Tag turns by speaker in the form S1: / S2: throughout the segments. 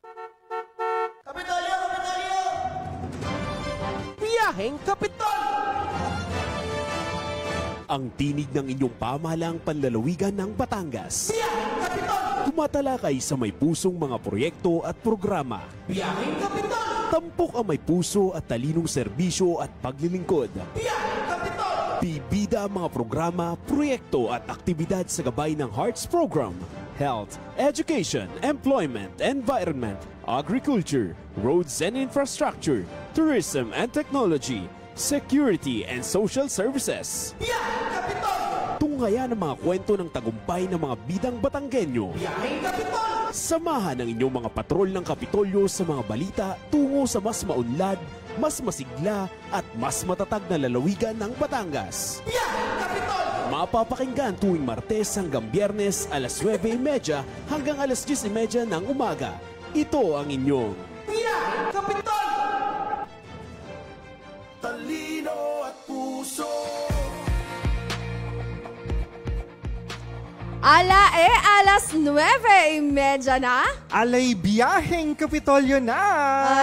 S1: Kapitolyo! Kapitolyo!
S2: Biyaheng Kapitol! Ang tinig ng inyong pamahalaang panlalawigan ng Batangas.
S1: Biyaheng Kapitol!
S2: Tumatalakay sa may pusong mga proyekto at programa.
S1: Biyaheng Kapitol!
S2: Tampok ang may puso at talinong serbisyo at paglilingkod.
S1: Biyaheng Kapitol!
S2: Bibida ang mga programa, proyekto at aktibidad sa gabay ng Hearts Program. Health, Education, Employment, Environment, Agriculture, Roads and Infrastructure, Tourism and Technology, Security and Social Services.
S1: Biyaheng Kapitol!
S2: Tunghayan ang mga kwento ng tagumpay ng mga bidang Batanggenyo.
S1: Biyaheng Kapitol!
S2: Samahan ang inyong mga patrol ng Kapitolyo sa mga balita tungo sa mas maunlad, mas masigla at mas matatag na lalawigan ng Batangas.
S1: Biyaheng Kapitol!
S2: Mapapakinggan tuwing Martes hanggang Biyernes alas 9:30 hanggang alas 10:30 ng umaga. Ito ang inyong
S1: Biyaheng Kapitol!
S3: Talino at puso.
S4: Alas 9:30 na.
S5: Alay biyaheng Kapitolyo na!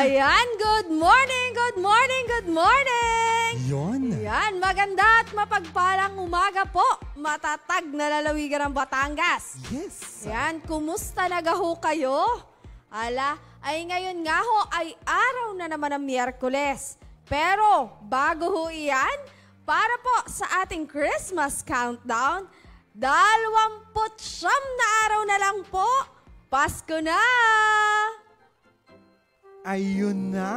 S4: Ayan, good morning, good morning, good morning!
S5: Yon.
S4: Ayan, maganda at mapagpalang umaga po. Matatag na lalawigan ng Batangas.
S5: Yes.
S4: Ayan, kumusta nagaho kayo? Ay ngayon nga ho ay araw na naman ng Miyerkules. Pero bago ho iyan, para po sa ating Christmas countdown, 29 na araw na lang po, Pasko na!
S5: Ayun na!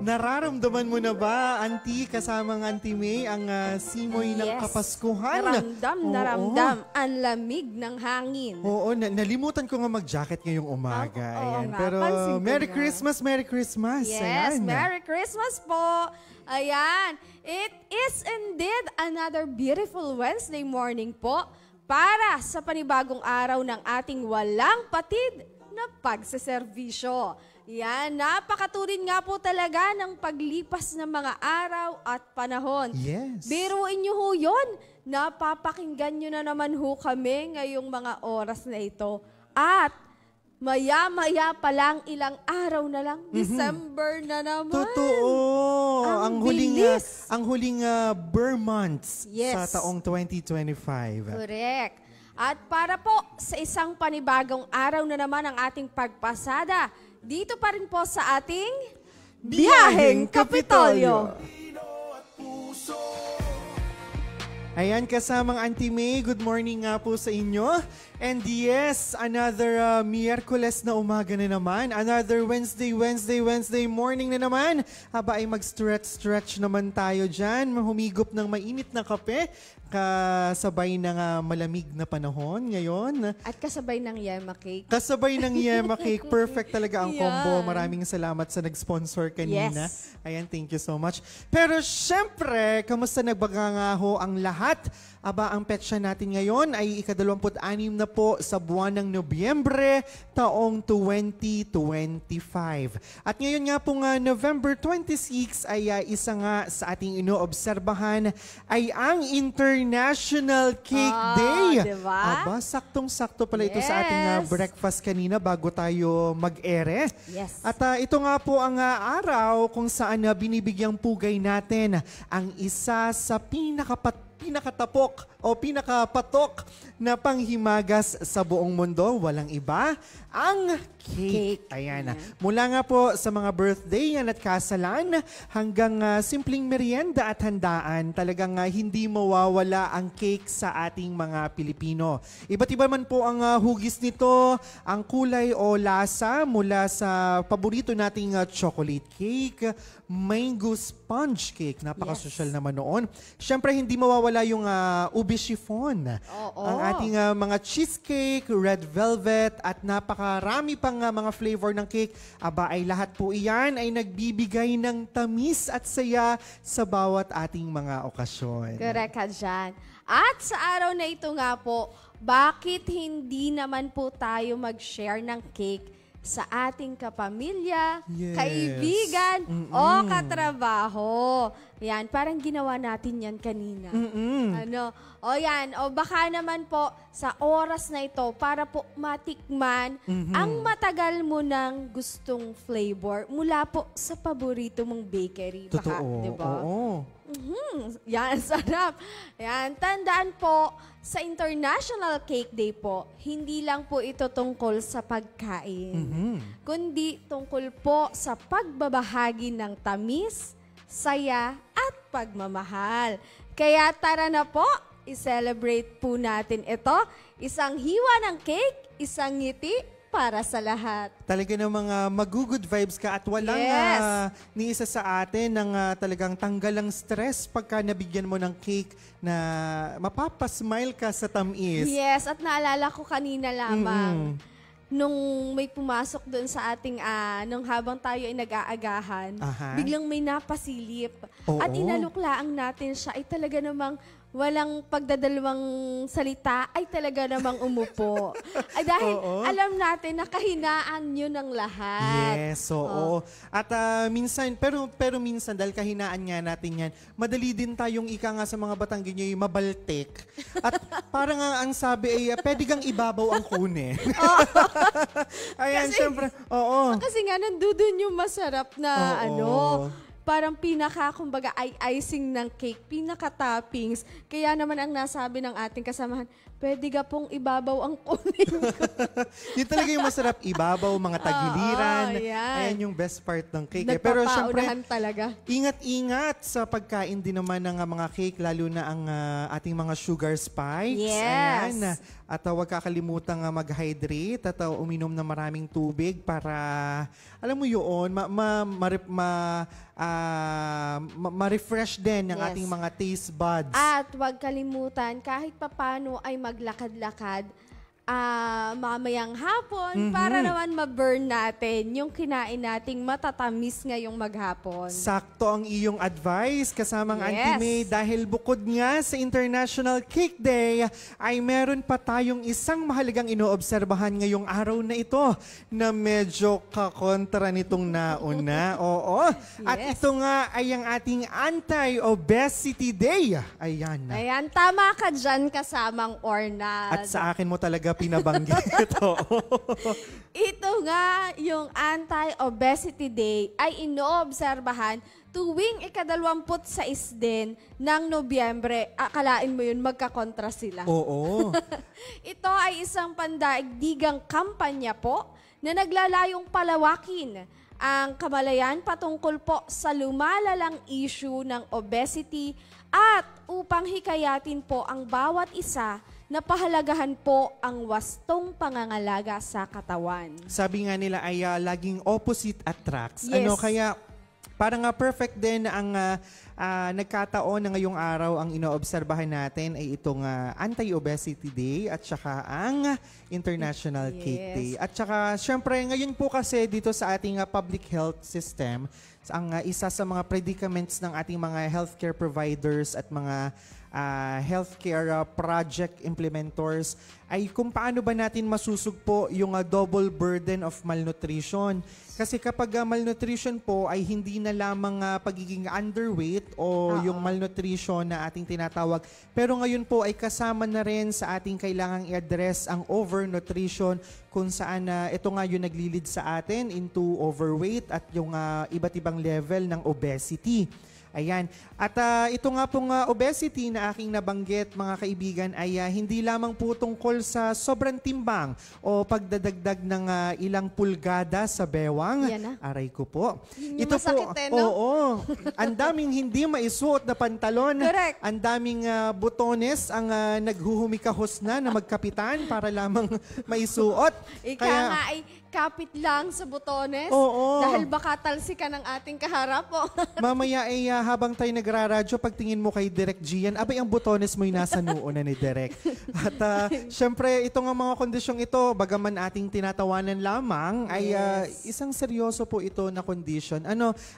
S5: Nararamdaman mo na ba, Auntie, kasamang Auntie May, ang simoy ng Kapaskuhan?
S4: Naramdam. Ang lamig ng hangin.
S5: Oo, nalimutan ko nga mag-jacket ngayong umaga. Ayan.
S4: nga,
S5: Pero
S4: pansin ko
S5: Merry
S4: yan.
S5: Christmas, Merry Christmas.
S4: Yes,
S5: Ayan.
S4: Merry Christmas po! Ayan, it is indeed another beautiful Wednesday morning po para sa panibagong araw ng ating walang patid na pagseserbisyo. Yan, napakaturin nga po talaga ng paglipas ng mga araw at panahon.
S5: Yes.
S4: Biruin nyo ho yun. Napapakinggan nyo na naman ho kami ngayong mga oras na ito. At maya-maya pa lang, ilang araw na lang, December na naman.
S5: Totoo.
S4: Ang bilis.
S5: Ang huling Burr months
S4: Yes.
S5: sa taong 2025.
S4: Correct. At para po sa isang panibagong araw na naman ang ating pagpasada, dito pa rin po sa ating Biyaheng Kapitolyo.
S5: Ayan, kasamang Auntie May, good morning nga po sa inyo. And yes, another Miyerkules na umaga na naman. Another Wednesday morning na naman. Haba ay mag-stretch naman tayo dyan. Humigop ng mainit na kape. Kasabay ng malamig na panahon ngayon.
S4: At kasabay ng Yema Cake.
S5: Kasabay ng Yema Cake. Perfect talaga ang
S4: Yan.
S5: combo. Maraming salamat sa nag-sponsor kanina.
S4: Yes.
S5: Ayan, thank you so much. Pero syempre, kamusta nagbagangaho ang lahat? Aba, ang petsa natin ngayon ay ika-26 na po sa buwan ng Nobyembre, taong 2025. At ngayon nga pong November 26 ay isa nga sa ating inoobserbahan ay ang International Cake Day.
S4: Diba?
S5: Aba, saktong-sakto pala ito sa ating breakfast kanina bago tayo mag-ere.
S4: Yes.
S5: At ito nga po ang araw kung saan binibigyang pugay natin ang isa sa pinakatapok o pinakapatok na panghimagas sa buong mundo. Walang iba, ang cake. Ayan. Mula nga po sa mga birthday yan at kasalan hanggang simpleng merienda at handaan, talagang hindi mawawala ang cake sa ating mga Pilipino. Iba't iba man po ang hugis nito, ang kulay o lasa mula sa paborito nating chocolate cake, mango sponge cake, napaka-social naman noon. Siyempre, hindi mawawala yung ube chiffon. Ang ating mga cheesecake, red velvet, at napakarami pang mga flavor ng cake. Aba, ay lahat po iyan ay nagbibigay ng tamis at saya sa bawat ating mga okasyon.
S4: Correct ka dyan. At sa araw na ito nga po, bakit hindi naman po tayo mag-share ng cake sa ating kapamilya,
S5: Yes.
S4: kaibigan, o katrabaho. Yan, parang ginawa natin yan kanina. Ano? O yan, o baka naman po sa oras na ito para po matikman ang matagal mo nang gustong flavor mula po sa paborito mong bakery. Baka,
S5: Totoo.
S4: diba?
S5: Oo.
S4: Yan, sarap. Yan, tandaan po, sa International Cake Day po, hindi lang po ito tungkol sa pagkain, kundi tungkol po sa pagbabahagi ng tamis, saya, at pagmamahal. Kaya tara na po, i-celebrate po natin ito. Isang hiwa ng cake, isang ngiti para sa lahat.
S5: Talaga ng mga mag-good vibes ka at walang
S4: Yes.
S5: ni isa sa atin ng talagang tanggalang stress pagka nabigyan mo ng cake na mapapasmile ka sa tamis.
S4: Yes, at naalala ko kanina lamang, nung may pumasok doon sa ating, nung habang tayo ay nag-aagahan,
S5: Aha.
S4: biglang may napasilip.
S5: Oo.
S4: At inaluklaan natin siya, ay talaga namang walang pagdadalawang salita, ay talaga namang umupo. Ay dahil
S5: Oo.
S4: alam natin na kahinaan yun ng lahat.
S5: Yes, oo. At minsan, pero minsan dahil kahinaan nga natin yan, madali din tayong ika nga sa mga Batanggenyo yung mabaltik. At parang ang sabi ay, pwede kang ibabaw ang kunin. Ayan, syempre, oo.
S4: Kasi nga, nandudun yung masarap na
S5: Oo.
S4: parang kumbaga, icing ng cake, pinaka-toppings. Kaya naman ang nasabi ng ating kasamahan, pwede ka pong ibabaw ang kunin ko.
S5: Yun talaga yung masarap ibabaw, mga tagiliran.
S4: Oo, yan.
S5: Ayan yung best part ng cake. Pero syempre,
S4: Nagpapaunahan talaga.
S5: ingat-ingat sa pagkain din naman ng mga cake, lalo na ang ating mga sugar spikes.
S4: Yes.
S5: Ayan. At huwag kakalimutan mag-hydrate at uminom ng maraming tubig para, alam mo yun, ma-refresh din ng
S4: Yes.
S5: ating mga taste buds.
S4: At huwag kalimutan, kahit papano ay maglakad-lakad mamayang hapon para naman ma-burn natin yung kinain nating matatamis ngayong maghapon.
S5: Sakto ang iyong advice kasamang
S4: Yes.
S5: Auntie May dahil bukod nga sa International Cake Day ay meron pa tayong isang mahalagang inoobserbahan ngayong araw na ito na medyo kakontra nitong nauna. Oo. At
S4: Yes.
S5: ito nga ay ang ating Anti-Obesity Day. Ayan.
S4: Ayan, tama ka dyan kasamang Ornald.
S5: At sa akin mo talaga pinabanggit. Oo.
S4: Ito nga, yung Anti-Obesity Day ay inoobserbahan tuwing ika-26 din ng Nobyembre. Akalain mo yun, magkakontra sila.
S5: Oo.
S4: Ito ay isang pandaigdigang kampanya po na naglalayong palawakin ang kamalayan patungkol po sa lumalalang issue ng obesity at upang hikayatin po ang bawat isa na pahalagahan po ang wastong pangangalaga sa katawan.
S5: Sabi nga nila ay laging opposite attracts.
S4: Yes.
S5: Ano kaya parang perfect din ang nagkataon na ngayong araw ang inoobserbahan natin ay itong Anti-Obesity Day at saka ang International Cake
S4: Yes.
S5: Day. At saka syempre ngayon po kasi dito sa ating public health system, ang isa sa mga predicaments ng ating mga healthcare providers at mga healthcare project implementors ay kung paano ba natin masusugpo yung double burden of malnutrition. Kasi kapag malnutrition po ay hindi na lamang pagiging underweight o yung malnutrition na ating tinatawag. Pero ngayon po ay kasama na rin sa ating kailangang i-address ang overnutrition kung saan ito nga yung naglilid sa atin into overweight at yung iba't ibang level ng obesity. Ayan. At ito nga pong obesity na aking nabanggit, mga kaibigan, ay hindi lamang po tungkol sa sobrang timbang o pagdadagdag ng ilang pulgada sa bewang.
S4: Yan na.
S5: Aray ko po.
S4: Yun yung masakit no?
S5: Oo. Ang daming hindi maisuot na pantalon.
S4: Correct.
S5: Ang daming butones ang naghuhumikahos na magkapitan para lamang maisuot.
S4: Ika nga ay kapit lang sa butones
S5: Oo.
S4: dahil baka talsikan ng ating kaharap po.
S5: Mamaya ay habang tayo nagraradyo, pagtingin mo kay Direk Gian, abay ang butones mo'y nasa noo na ni Direk. At syempre, ito nga mga kondisyong ito, bagaman ating tinatawanan lamang, ay isang seryoso po ito na condition.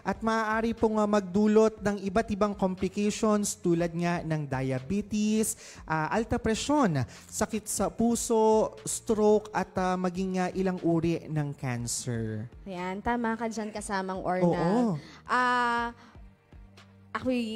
S5: At maaari pong magdulot ng iba't ibang complications tulad nga ng diabetes, alta presyon, sakit sa puso, stroke, at maging ilang uri biyaheng ng cancer.
S4: Ayan, tama ka dyan kasamang Orna.
S5: Oo.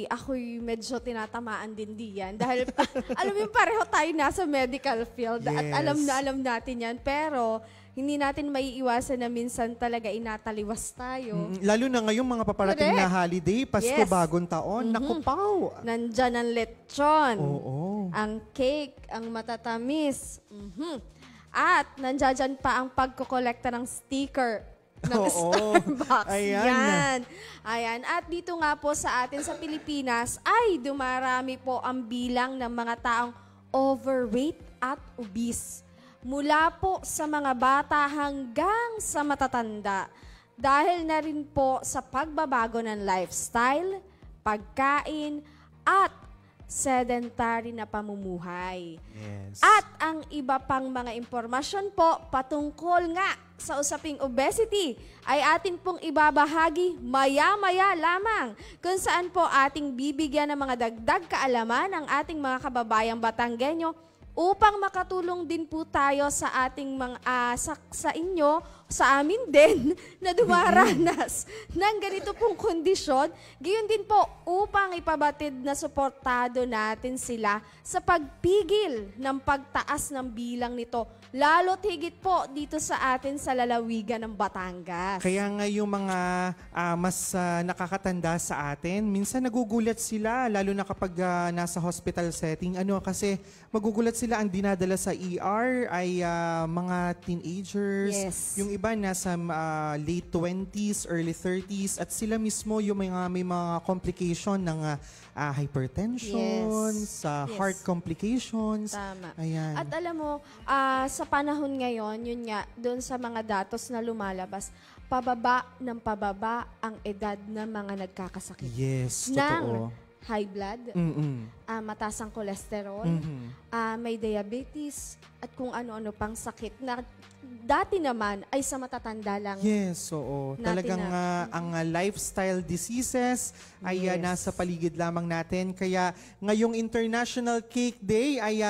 S4: Ako'y medyo tinatamaan din diyan. Dahil, alam mo yung pareho tayo nasa medical field at
S5: Yes.
S4: alam natin yan. Pero, hindi natin maiiwasan na minsan talaga inataliwas tayo.
S5: Lalo na ngayong mga paparating na
S4: Correct.
S5: holiday, Pasko,
S4: Yes.
S5: Bagong Taon. Naku, Pao.
S4: Nandyan ang lechon,
S5: Oo.
S4: ang cake, ang matatamis. At nandyan pa ang pagkokolekta ng sticker ng
S5: Oo.
S4: Starbucks.
S5: Ayan.
S4: Ayan. At dito nga po sa atin sa Pilipinas ay dumarami po ang bilang ng mga taong overweight at obese. Mula po sa mga bata hanggang sa matatanda. Dahil na rin po sa pagbabago ng lifestyle, pagkain, at sedentary na pamumuhay.
S5: Yes.
S4: At ang iba pang mga impormasyon po patungkol nga sa usaping obesity ay atin pong ibabahagi maya-maya lamang kung saan po ating bibigyan ng mga dagdag kaalaman ng ating mga kababayang Batanggenyo upang makatulong din po tayo sa ating mga sa inyo, sa amin din na dumaranas ng ganito pong kondisyon. Gayon din po upang ipabatid na suportado natin sila sa pagpigil ng pagtaas ng bilang nito. Lalo't higit po dito sa atin sa lalawigan ng Batangas.
S5: Kaya nga yung mga mas nakakatanda sa atin, minsan nagugulat sila, lalo na kapag nasa hospital setting. Kasi magugulat sila, ang dinadala sa ER ay mga teenagers.
S4: Yes.
S5: Yung iba nasa late 20s, early 30s, at sila mismo yung may mga complication ng hypertension,
S4: Yes.
S5: sa
S4: Yes.
S5: heart complications.
S4: Tama.
S5: Ayan.
S4: At alam mo, sa panahon ngayon, yun nga, doon sa mga datos na lumalabas, pababa ng pababa ang edad ng mga nagkakasakit.
S5: Yes,
S4: ng
S5: totoo.
S4: high blood, mataas ang kolesterol, may diabetes, at kung ano-ano pang sakit na dati naman ay sa matatanda lang.
S5: Yes, oo.
S4: Natin
S5: Talagang
S4: na.
S5: ang lifestyle diseases ay
S4: Yes.
S5: nasa paligid lamang natin. Kaya ngayong International Cake Day ay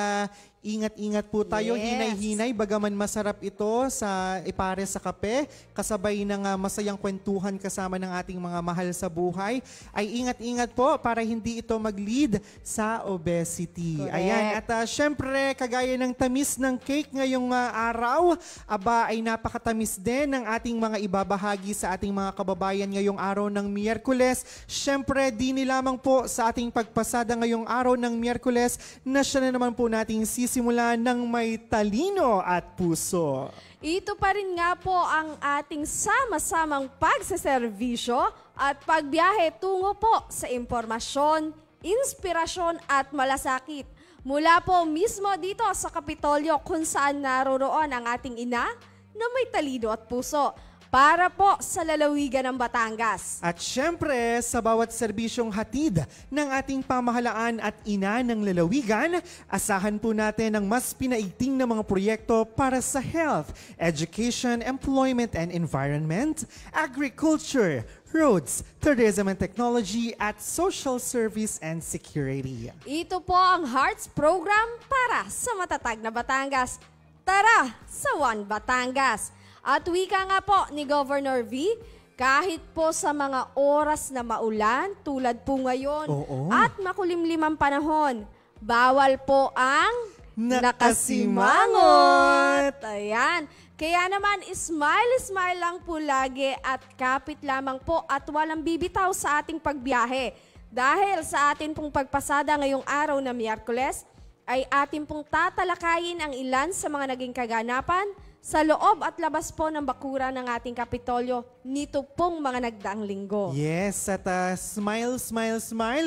S5: ingat-ingat po tayo,
S4: Yes.
S5: hinay-hinay, bagaman masarap ito sa ipare sa kape, kasabay ng masayang kwentuhan kasama ng ating mga mahal sa buhay, ay ingat-ingat po para hindi ito mag-lead sa obesity.
S4: Correct.
S5: Ayan, at syempre, kagaya ng tamis ng cake ngayong araw, aba ay napakatamis din ng ating mga ibabahagi sa ating mga kababayan ngayong araw ng Miyerkules. Syempre, di ni lamang po sa ating pagpasada ngayong araw ng Miyerkules na siya na naman po nating simula ng may talino at puso.
S4: Ito pa rin nga po ang ating sama-samang pagseserbisyo at pagbiyahe tungo po sa impormasyon, inspirasyon at malasakit. Mula po mismo dito sa Kapitolyo kung saan naroroon ang ating ina na may talino at puso. Para po sa lalawigan ng Batangas.
S5: At syempre, sa bawat serbisyong hatid ng ating pamahalaan at ina ng lalawigan, asahan po natin ang mas pinaiting na mga proyekto para sa health, education, employment and environment, agriculture, roads, tourism and technology, at social service and security.
S4: Ito po ang Hearts Program para sa matatag na Batangas. Tara sa One Batangas! At wika nga po ni Governor V, kahit po sa mga oras na maulan, tulad po ngayon,
S5: Oo.
S4: at makulimlim ang panahon, bawal po ang
S5: Nakasimangot!
S4: Ayan. Kaya naman, smile lang po lagi at kapit lamang po at walang bibitaw sa ating pagbiyahe. Dahil sa atin pong pagpasada ngayong araw na Miyerkules, ay atin pong tatalakayin ang ilan sa mga naging kaganapan sa loob at labas po ng bakura ng ating Kapitolyo nito pong mga nagdaang linggo.
S5: Yes, at smile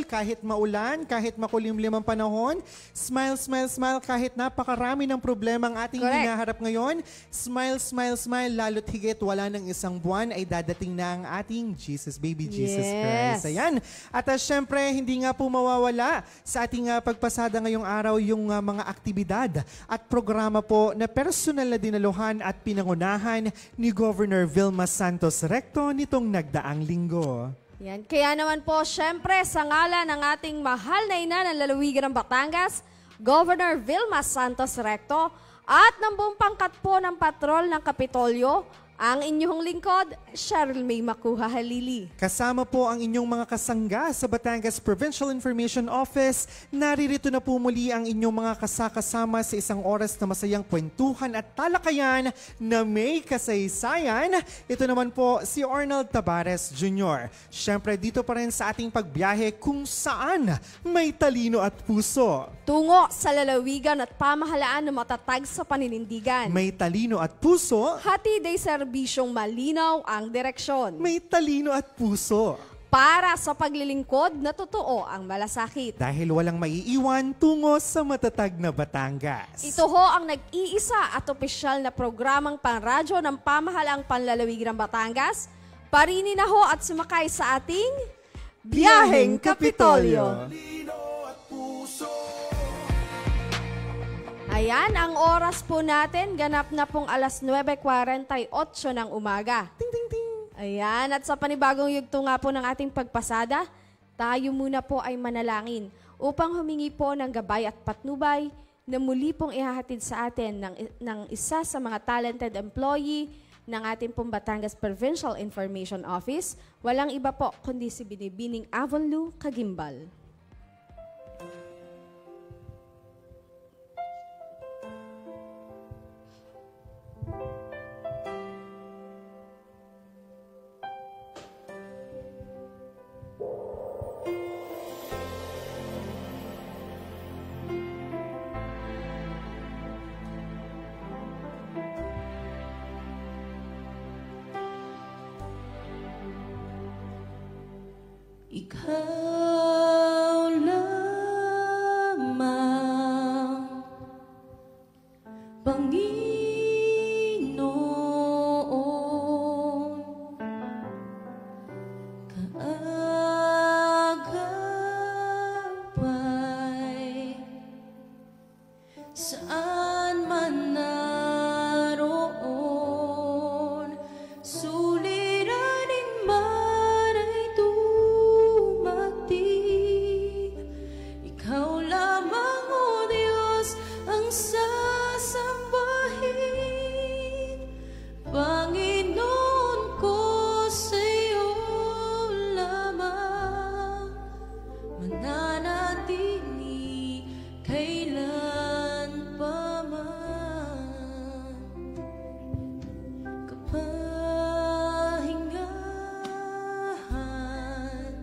S5: kahit maulan, kahit makulimlim ang panahon. Smile kahit napakarami ng problema ang ating
S4: Correct.
S5: hinaharap ngayon. Smile, lalo't higit wala ng isang buwan ay dadating na ang ating Baby Jesus
S4: Yes.
S5: Christ. Ayan. At syempre, hindi nga po mawawala sa ating pagpasada ngayong araw yung mga aktibidad at programa po na personal na dinaluhan at pinangunahan ni Governor Vilma Santos Recto nitong nagdaang linggo.
S4: Yan. Kaya naman po, syempre, sa ngalan ng ating mahal na ina ng lalawigan ng Batangas, Governor Vilma Santos Recto, at ng buong pangkat po ng patrol ng Kapitolyo, Ang inyong lingkod, Cheryl May Makuha Halili.
S5: Kasama po ang inyong mga kasangga sa Batangas Provincial Information Office. Naririto na po muli ang inyong mga kasakasama sa isang oras na masayang kwentuhan at talakayan na may kasaysayan. Ito naman po si Arnold Tabares Jr. Siyempre dito pa rin sa ating pagbiyahe kung saan may talino at puso.
S4: Tungo sa lalawigan at pamahalaan na matatag sa paninindigan.
S5: May talino at puso.
S4: Hatid ay serbisyong malinaw ang direksyon.
S5: May talino at puso.
S4: Para sa paglilingkod na totoo ang malasakit.
S5: Dahil walang maiiwan tungo sa matatag na Batangas.
S4: Ito ho ang nag-iisa at opisyal na programang panradyo ng pamahalaang panlalawigan ng Batangas. Parini na ho at sumakay sa ating Biyaheng Kapitolyo. Ayan, ang oras po natin, ganap na pong alas 9:48 ng umaga.
S5: Ting, ting, ting.
S4: Ayan, at sa panibagong yugto nga po ng ating pagpasada, tayo muna po ay manalangin upang humingi po ng gabay at patnubay na muli pong ihahatid sa atin ng isa sa mga talented employee ng ating pong Batangas Provincial Information Office. Walang iba po kundi si Binibining Avonlou Kagimbal.
S6: Ikaw lamang, Panginoon, kaagapay, saan man naroon, suliranin man ay dumagdig. Ikaw lamang, O Diyos, ang sasambahin. Panginoon ko, sa iyo lamang mananatili kailan pa man. Kapahingahan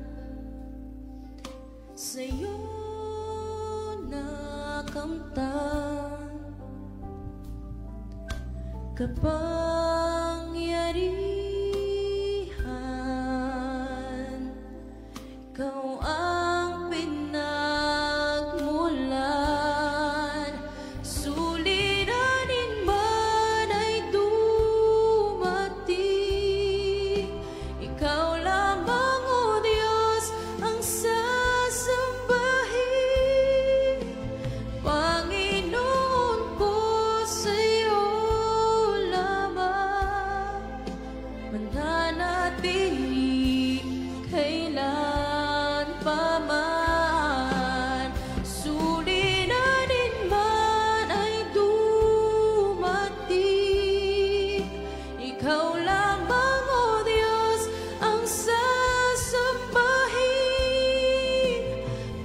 S6: sa iyo nakamtan, kapangyarihan, ikaw ang pinagmulan. Suliranin man ay dumating, ikaw lamang, O Diyos, ang sasambahin. Panginoon ko, sa iyo lamang mananatili kailan pa man. Suliranin man ay dumating, ikaw lamang, O Diyos, ang sasambahin.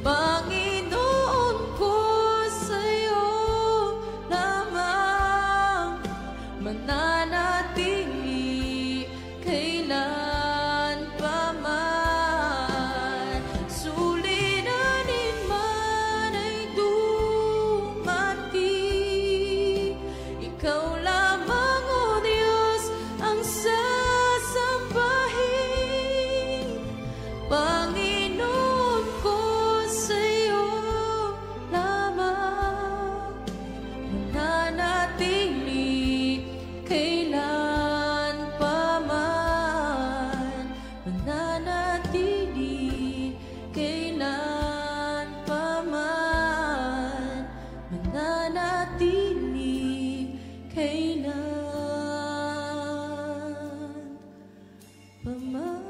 S6: Panginoon ko, sa iyo lamang mananatili kailan pa man. Suliranin man ay dumating, ikaw lamang, O Diyos, ang sasambahin. Panginoon ko, sa iyo lamang mananatili kailan pa man. Mananatili kailan pa man. Mananatili kailan pa man.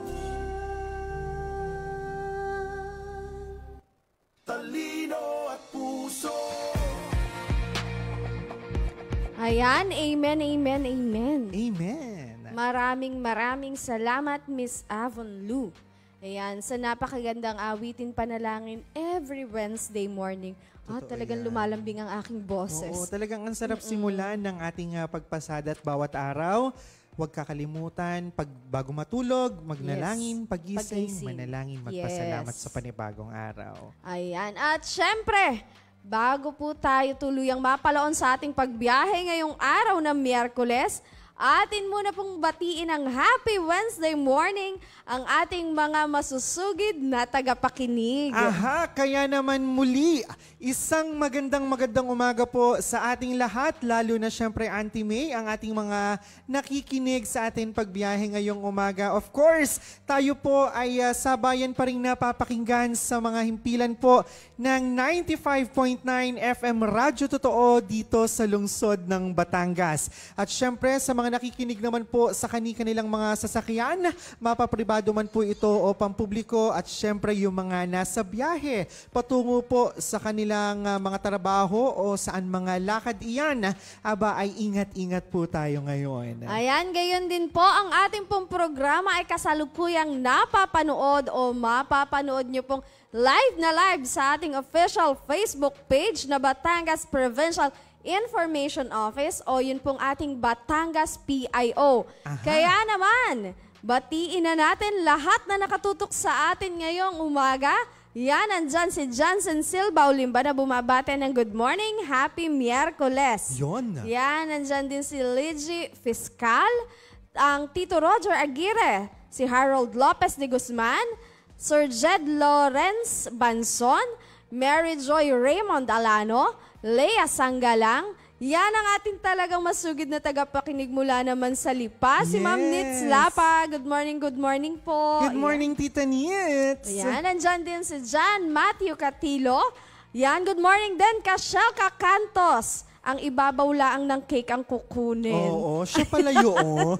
S3: Talino at puso.
S4: Ayan, amen, amen, amen.
S5: Amen.
S4: Maraming salamat, Miss Avon Lu. Ayan, sa napakagandang awitin panalangin every Wednesday morning. Talagang lumalambing ang aking boses.
S5: Oo, talagang ang sarap simulan ng ating pagpasada at bawat araw. Huwag kakalimutan, bago matulog, magnalangin, pagising, manalangin, magpasalamat sa panibagong araw.
S4: Ayan. At syempre, bago po tayo tuluyang mapalaon sa ating pagbiyahe ngayong araw ng Miyerkules, atin muna pong batiin ng Happy Wednesday morning ang ating mga masusugid na tagapakinig.
S5: Aha, kaya naman muli, isang magandang umaga po sa ating lahat, lalo na syempre Auntie May, ang ating mga nakikinig sa ating pagbiyahe ngayong umaga. Of course, tayo po ay sabayan pa rin napapakinggan sa mga himpilan po ng 95.9 FM Radyo Totoo dito sa lungsod ng Batangas. At syempre sa mga nakikinig naman po sa kanilang mga sasakyan, mapapribado man po ito o pampubliko, at syempre yung mga nasa biyahe patungo po sa kanilang mga trabaho o saan mga lakad iyan, ay ingat-ingat po tayo ngayon.
S4: Ayan, gayon din po ang ating pong programa ay kasalukuyang napapanood o mapapanood nyo pong live sa ating official Facebook page na Batangas Provincial Information Office o yun pong ating Batangas PIO. Kaya naman, batiin na natin lahat na nakatutok sa atin ngayong umaga. Yan, nandyan si Johnson Silva Ulimba na bumabate ng good morning, happy Miyerkules.
S5: Yun.
S4: Yan, nandyan din si Ligi Fiscal, ang Tito Roger Aguirre, si Harold Lopez de Guzman, Sir Jed Lawrence Banson, Mary Joy Raymond Alano, Lea Sanggalang. Yan ang ating talagang masugid na tagapakinig mula naman sa Lipa. Si Ma'am Nits Lapa. Good morning po.
S5: Good morning, Tita Nits.
S4: Yan, nandyan din si John Matthew Catilo. Yan, good morning din, Kashelka Cantos. Ang ibabaw laang ng cake ang kukunin.
S5: Oo, siya pala yun.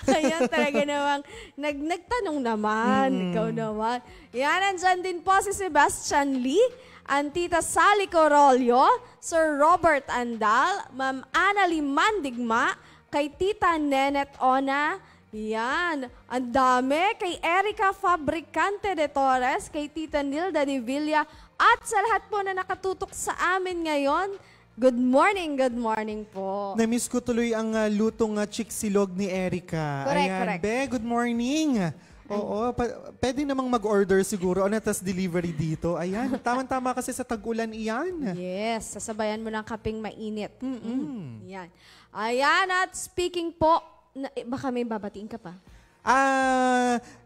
S4: Ayan, talaga namang nagtanong naman. Ikaw naman. Yan, nandyan din po si Sebastian Lee, ang Tita Sally Corolio, Sir Robert Andal, Ma'am Annalie Mandigma, kay Tita Nenet Ona, yan, ang dami, kay Erica Fabricante de Torres, kay Tita Nilda de Villa, at sa lahat po na nakatutok sa amin ngayon, good morning po.
S5: Na-miss ko tuloy ang lutong chiksilog ni Erica.
S4: Correct.
S5: Be, good morning. Oo, pwede namang mag-order siguro. Tas delivery dito. Ayan, tama-tama kasi sa tag-ulan iyan.
S4: Yes, sasabayan mo ng kaping mainit. Yan. Ayan, at speaking po, baka may babatiin ka pa.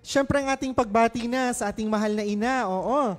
S5: Syempre ang ating pagbati na sa ating mahal na ina. Oo.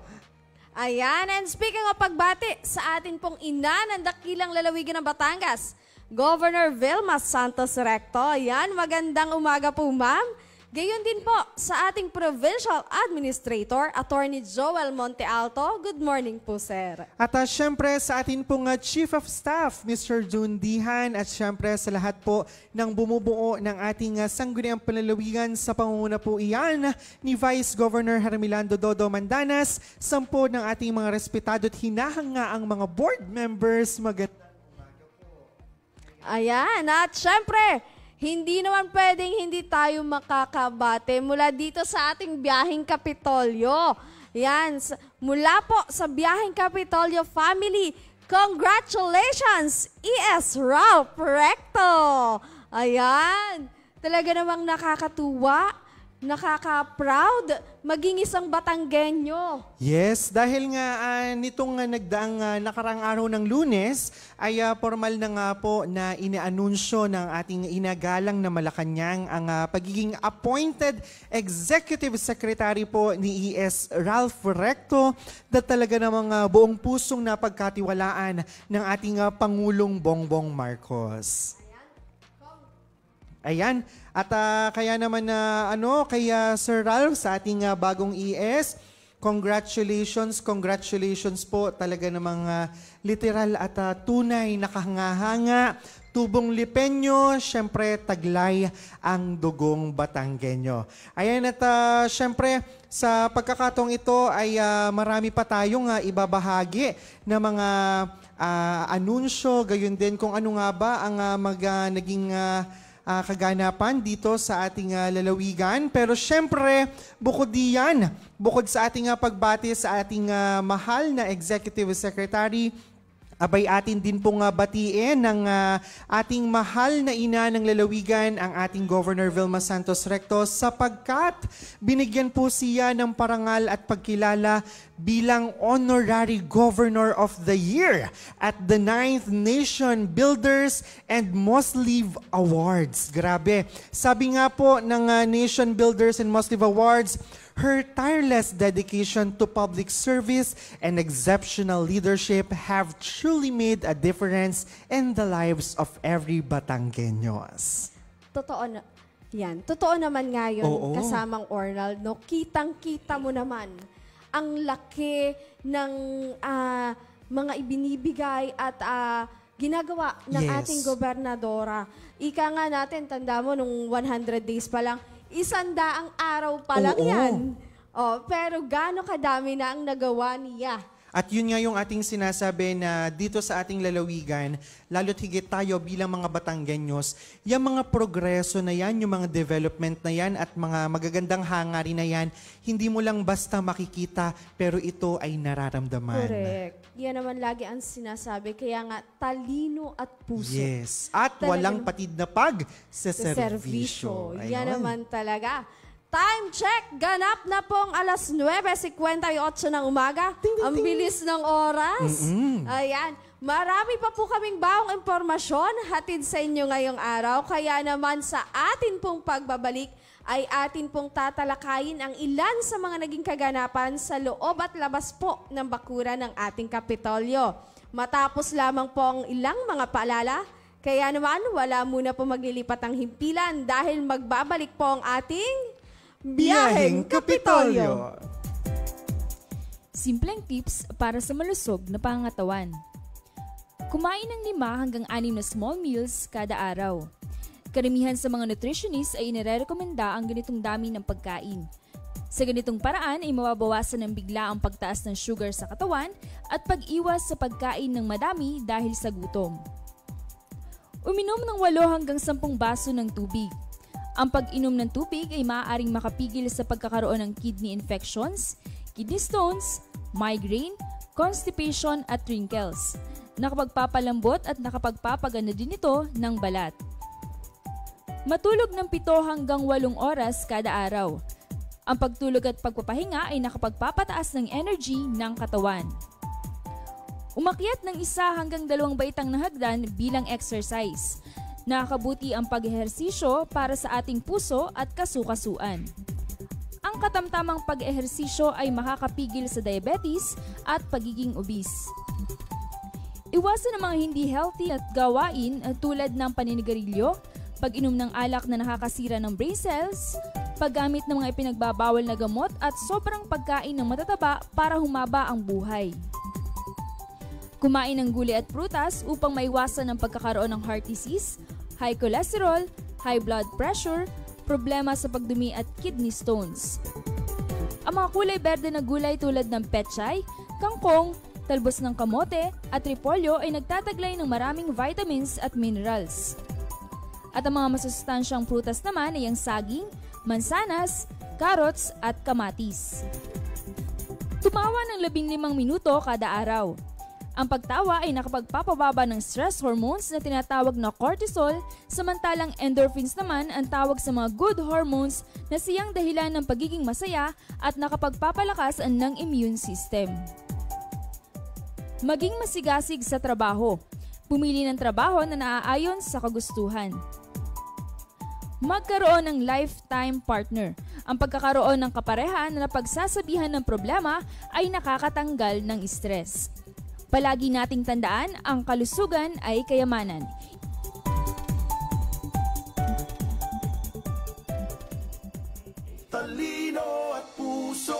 S4: Ayan, and speaking of pagbati, sa atin pong ina ng dakilang lalawigan ng Batangas, Governor Vilma Santos Recto. Ayan, magandang umaga po, ma'am. Gayon din po sa ating Provincial Administrator, Attorney Joel Monte Alto. Good morning po, sir.
S5: At syempre sa atin pong Chief of Staff, Mr. June Dihan, at syempre sa lahat po ng bumubuo ng ating sangguniang panlalawigan sa pangunguna po iyan ni Vice Governor Hermelando Dodo Mandanas, 10 ng ating mga respetado at hinahangaang mga board members. Magandang umaga po.
S4: Ayan, at syempre, hindi naman pwedeng hindi tayo makakabate mula dito sa ating biyaheng Kapitolyo. Yan, mula po sa biyaheng Kapitolyo family, congratulations, E.S. Ralph Recto! Ayan, talaga namang nakakatuwa, nakaka-proud maging isang Batanggenyo.
S5: Yes, dahil nga nitong nagdaang nakarang araw ng Lunes ay formal na nga po na inaanunsyo ng ating inagalang na Malacanang ang pagiging appointed Executive Secretary po ni E.S. Ralph Recto, na talaga namang buong pusong napagkatiwalaan ng ating Pangulong Bongbong Marcos. Ayan. At kaya naman kaya Sir Ralph sa ating bagong ES, congratulations po, talaga namang literal at tunay na kahanga-hanga, tubong lipenyo, syempre taglay ang dugong Batanggenyo. Ayan, at syempre sa pagkakataong ito ay marami pa tayong ibabahagi na mga anunsyo, gayon din kung ano nga ba ang naging kaganapan dito sa ating lalawigan. Pero syempre, bukod diyan, bukod sa ating pagbati sa ating mahal na Executive Secretary, abay atin din pong batiin ng ating mahal na ina ng lalawigan, ang ating Governor Vilma Santos Recto, sapagkat binigyan po siya ng parangal at pagkilala bilang Honorary Governor of the Year at the 9th Nation Builders and Mosliv Awards. Grabe. Sabi nga po ng Nation Builders and Mosliv Awards, her tireless dedication to public service and exceptional leadership have truly made a difference in the lives of every Batanggenyos.
S4: Totoo na. Yan. Totoo naman nga yun,
S5: Oo.
S4: kasamang Ornald, no? Kitang-kita mo naman ang laki ng mga ibinibigay at ginagawa ng
S5: Yes.
S4: ating gobernadora. Ika nga natin, tanda mo, nung 100 days pa lang, 100 araw pa lang
S5: Oo.
S4: yan. Oh, pero gaano kadami na ang nagawa niya.
S5: At yun nga yung ating sinasabi na dito sa ating lalawigan, lalo't higit tayo bilang mga Batanggenyos, yung mga progreso na yan, yung mga development na yan at mga magagandang hangarin na yan, hindi mo lang basta makikita pero ito ay nararamdaman.
S4: Correct. Yan naman lagi ang sinasabi. Kaya nga, talino at puso.
S5: Yes. At
S4: Talagang
S5: walang patid na pag sa
S4: Sa
S5: serbisyo.
S4: Yan
S5: Ayun.
S4: naman talaga. Time check! Ganap na pong alas 9:58 ng umaga. Ang bilis ng oras. Ayan. Marami pa po kaming bawang impormasyon hatid sa inyo ngayong araw. Kaya naman sa atin pong pagbabalik ay atin pong tatalakayin ang ilan sa mga naging kaganapan sa loob at labas po ng bakuran ng ating Kapitolyo. Matapos lamang po ang ilang mga paalala, kaya naman wala muna po maglilipat ang himpilan dahil magbabalik po ang ating Biyaheng Kapitolyo.
S7: Simpleng tips para sa malusog na pangangatawan. Kumain ng 5 hanggang 6 na small meals kada araw. Karamihan sa mga nutritionist ay inirekomenda ang ganitong dami ng pagkain. Sa ganitong paraan ay mababawasan ng bigla ang pagtaas ng sugar sa katawan at pag-iwas sa pagkain ng madami dahil sa gutom. Uminom ng 8 hanggang 10 baso ng tubig. Ang pag-inom ng tubig ay maaaring makapigil sa pagkakaroon ng kidney infections, kidney stones, migraine, constipation at wrinkles. Nakapagpapalambot at nakapagpapaganda din ito ng balat. Matulog ng 7 hanggang 8 oras kada araw. Ang pagtulog at pagpapahinga ay nakapagpapataas ng energy ng katawan. Umakyat ng 1 hanggang 2 baitang na hagdan bilang exercise. Nakakabuti ang pag-ehersisyo para sa ating puso at kasukasuan. Ang katamtamang pag-ehersisyo ay makakapigil sa diabetes at pagiging obese. Iwasan ang mga hindi healthy at gawain tulad ng paninigarilyo, pag-inom ng alak na nakakasira ng brain cells, paggamit ng mga ipinagbabawal na gamot at sobrang pagkain ng matataba para humaba ang buhay. Kumain ng gulay at prutas upang maiwasan ang pagkakaroon ng heart disease, high cholesterol, high blood pressure, problema sa pagdumi at kidney stones. Ang mga kulay berde na gulay tulad ng pechay, kangkong, talbos ng kamote at repolyo ay nagtataglay ng maraming vitamins at minerals. At ang mga masustansyang prutas naman ay ang saging, mansanas, carrots at kamatis. Tumawa ng 15 minuto kada araw. Ang pagtawa ay nakapagpapababa ng stress hormones na tinatawag na cortisol, samantalang endorphins naman ang tawag sa mga good hormones na siyang dahilan ng pagiging masaya at nakapagpapalakas ng immune system. Maging masigasig sa trabaho. Pumili ng trabaho na naaayon sa kagustuhan. Magkaroon ng lifetime partner. Ang pagkakaroon ng kapareha na napagsasabihan ng problema ay nakakatanggal ng stress. Palagi nating tandaan, ang kalusugan ay kayamanan.
S3: Talino at puso.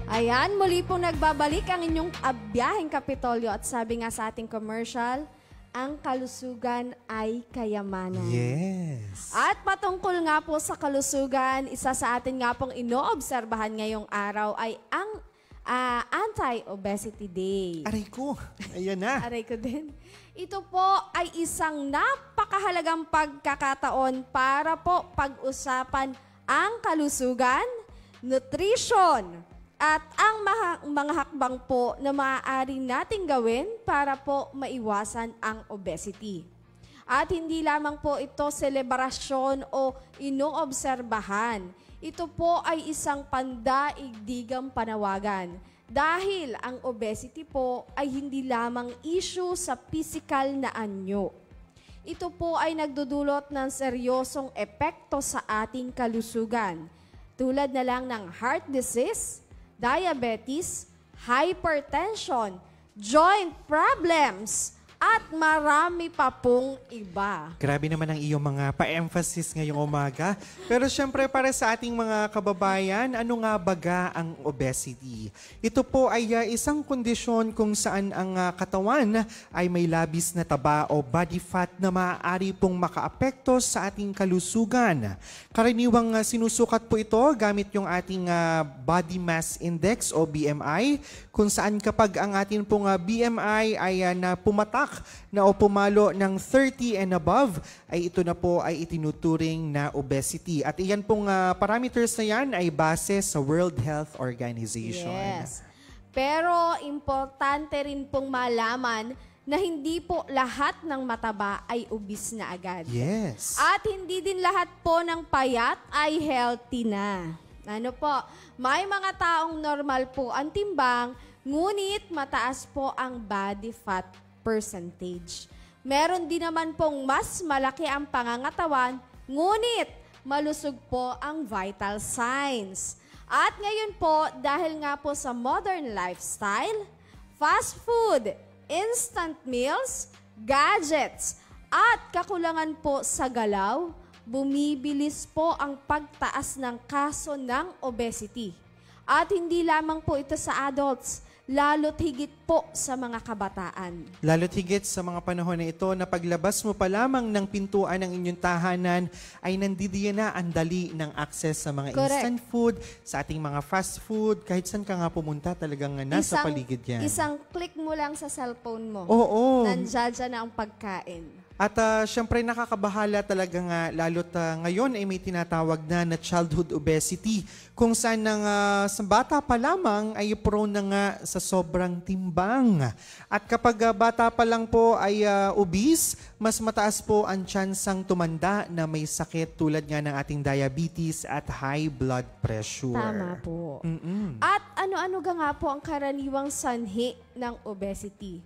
S4: Ayan, muli pong nagbabalik ang inyong Biyaheng Kapitolyo at sabi nga sa ating commercial, ang kalusugan ay kayamanan.
S5: Yes.
S4: At patungkol nga po sa kalusugan, isa sa atin nga pong inoobserbahan ngayong araw ay ang Anti-Obesity Day.
S5: Aray ko, ayan na.
S4: Aray ko din. Ito po ay isang napakahalagang pagkakataon para po pag-usapan ang kalusugan, nutrition, at ang mga hakbang po na maaari nating gawin para po maiwasan ang obesity. At hindi lamang po ito selebrasyon o inoobserbahan. Ito po ay isang pandaigdigang panawagan dahil ang obesity po ay hindi lamang issue sa physical na anyo. Ito po ay nagdudulot ng seryosong epekto sa ating kalusugan tulad na lang ng heart disease, diabetes, hypertension, joint problems, at marami pa pong iba.
S5: Grabe naman ang iyong mga pa-emphasis ngayong umaga. Pero syempre para sa ating mga kababayan, ano nga baga ang obesity? Ito po ay isang kondisyon kung saan ang katawan ay may labis na taba o body fat na maaari pong makaapekto sa ating kalusugan. Karaniwang sinusukat po ito gamit yung ating body mass index o BMI, kung saan kapag ang ating pong BMI ay pumatak na o pumalo ng 30 and above, ay ito na po ay itinuturing na obesity. At iyan pong parameters na yan ay base sa World Health Organization.
S4: Yes. Pero importante rin pong malaman na hindi po lahat ng mataba ay obese na agad.
S5: Yes.
S4: At hindi din lahat po ng payat ay healthy na. Ano po, may mga taong normal po ang timbang, ngunit mataas po ang body fat percentage. Meron din naman pong mas malaki ang pangangatawan, ngunit malusog po ang vital signs. At ngayon po, dahil nga po sa modern lifestyle, fast food, instant meals, gadgets, at kakulangan po sa galaw, bumibilis po ang pagtaas ng kaso ng obesity. At hindi lamang po ito sa adults, lalo't higit po sa mga kabataan.
S5: Lalo't higit sa mga panahon na ito na paglabas mo pa lamang ng pintuan ng inyong tahanan ay nandidiyan na ang dali ng access sa mga
S4: Correct.
S5: instant food, sa ating mga fast food, kahit saan ka nga pumunta talagang nasa paligid yan.
S4: Isang click mo lang sa cellphone mo.
S5: Oo.
S4: Nandiyan na ang pagkain.
S5: At syempre nakakabahala talaga nga, lalo't ngayon ay may tinatawag na childhood obesity, kung saan sa bata pa lamang ay prone na nga sa sobrang timbang. At kapag bata pa lang po ay obese, mas mataas po ang tsansang tumanda na may sakit tulad nga ng ating diabetes at high blood pressure.
S4: Tama po.
S5: Mm-mm.
S4: At ano-ano nga po ang karaniwang sanhi ng obesity?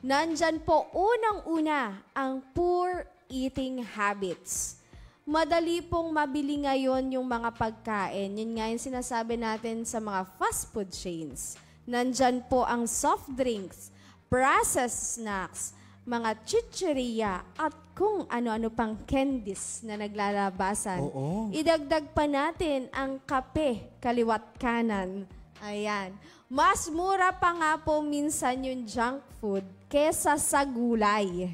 S4: Nandyan po unang-una ang poor eating habits. Madali pong mabili ngayon yung mga pagkain. Yun nga yung sinasabi natin sa mga fast food chains. Nandyan po ang soft drinks, processed snacks, mga chicheria, at kung ano-ano pang candies na naglalabasan.
S5: Oo.
S4: Idagdag pa natin ang kape, kaliwat kanan. Ayan. Mas mura pa nga po minsan yung junk food kesa sa gulay.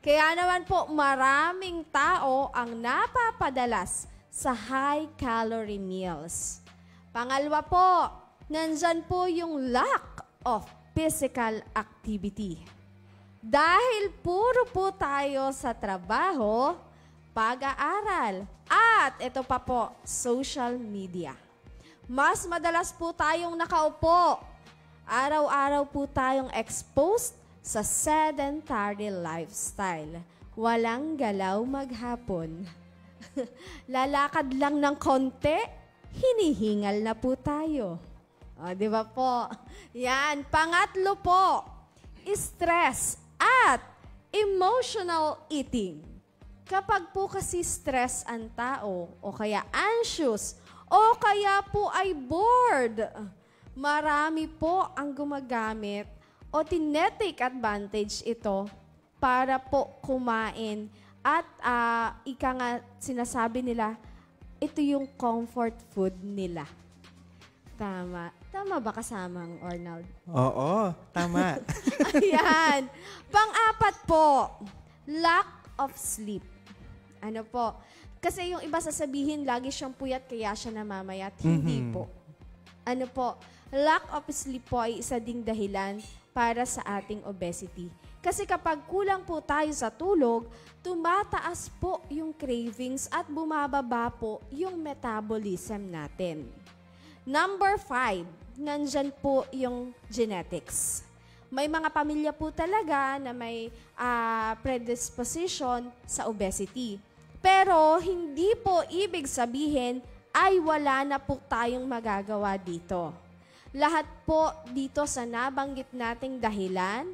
S4: Kaya naman po maraming tao ang napapadalas sa high-calorie meals. Pangalawa po, nandyan po yung lack of physical activity. Dahil puro po tayo sa trabaho, pag-aaral, at ito pa po, social media. Mas madalas po tayong nakaupo. Araw-araw po tayong exposed sa sedentary lifestyle. Walang galaw maghapon. Lalakad lang ng konti, hinihingal na po tayo. Di ba po? Yan. Pangatlo po, stress at emotional eating. Kapag po kasi stress ang tao o kaya anxious o kaya po ay bored, marami po ang gumagamit o tinetake advantage ito para po kumain at ika nga sinasabi nila, ito yung comfort food nila. Tama. Tama ba kasamang, Arnold?
S5: Oo, tama.
S4: Ayan. Pang-apat po, lack of sleep. Ano po? Kasi yung iba sasabihin, lagi siyang puyat kaya siya namamayat. Hindi po. Ano po? lack of sleep po ay isa ding dahilan para sa ating obesity. Kasi kapag kulang po tayo sa tulog, tumataas po yung cravings at bumababa po yung metabolism natin. Number 5, nandyan po yung genetics. May mga pamilya po talaga na may predisposition sa obesity. Pero hindi po ibig sabihin ay wala na po tayong magagawa dito. Lahat po dito sa nabanggit nating dahilan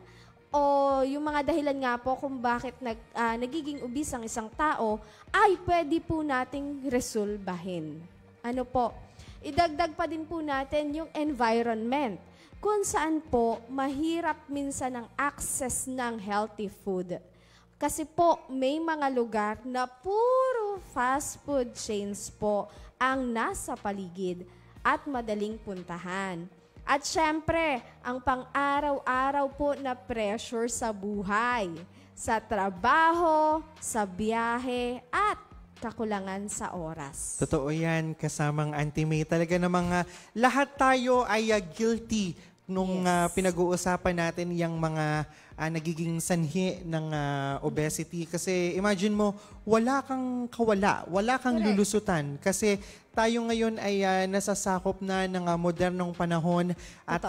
S4: o yung mga dahilan nga po kung bakit nagiging obese ang isang tao ay pwede po nating resolbahin. Ano po? Idagdag pa din po natin yung environment kung saan po mahirap minsan ang access ng healthy food. Kasi po may mga lugar na puro fast food chains po ang nasa paligid at madaling puntahan. At syempre, ang pang-araw-araw po na pressure sa buhay, sa trabaho, sa biyahe, at kakulangan sa oras.
S5: Totoo yan, kasamang Auntie May. Talaga namang lahat tayo ay guilty nung pinag-uusapan natin yung mga nagiging sanhi ng obesity. Kasi imagine mo, wala kang kawala, wala kang lulusutan. Kasi tayo ngayon ay nasasakop na ng modernong panahon at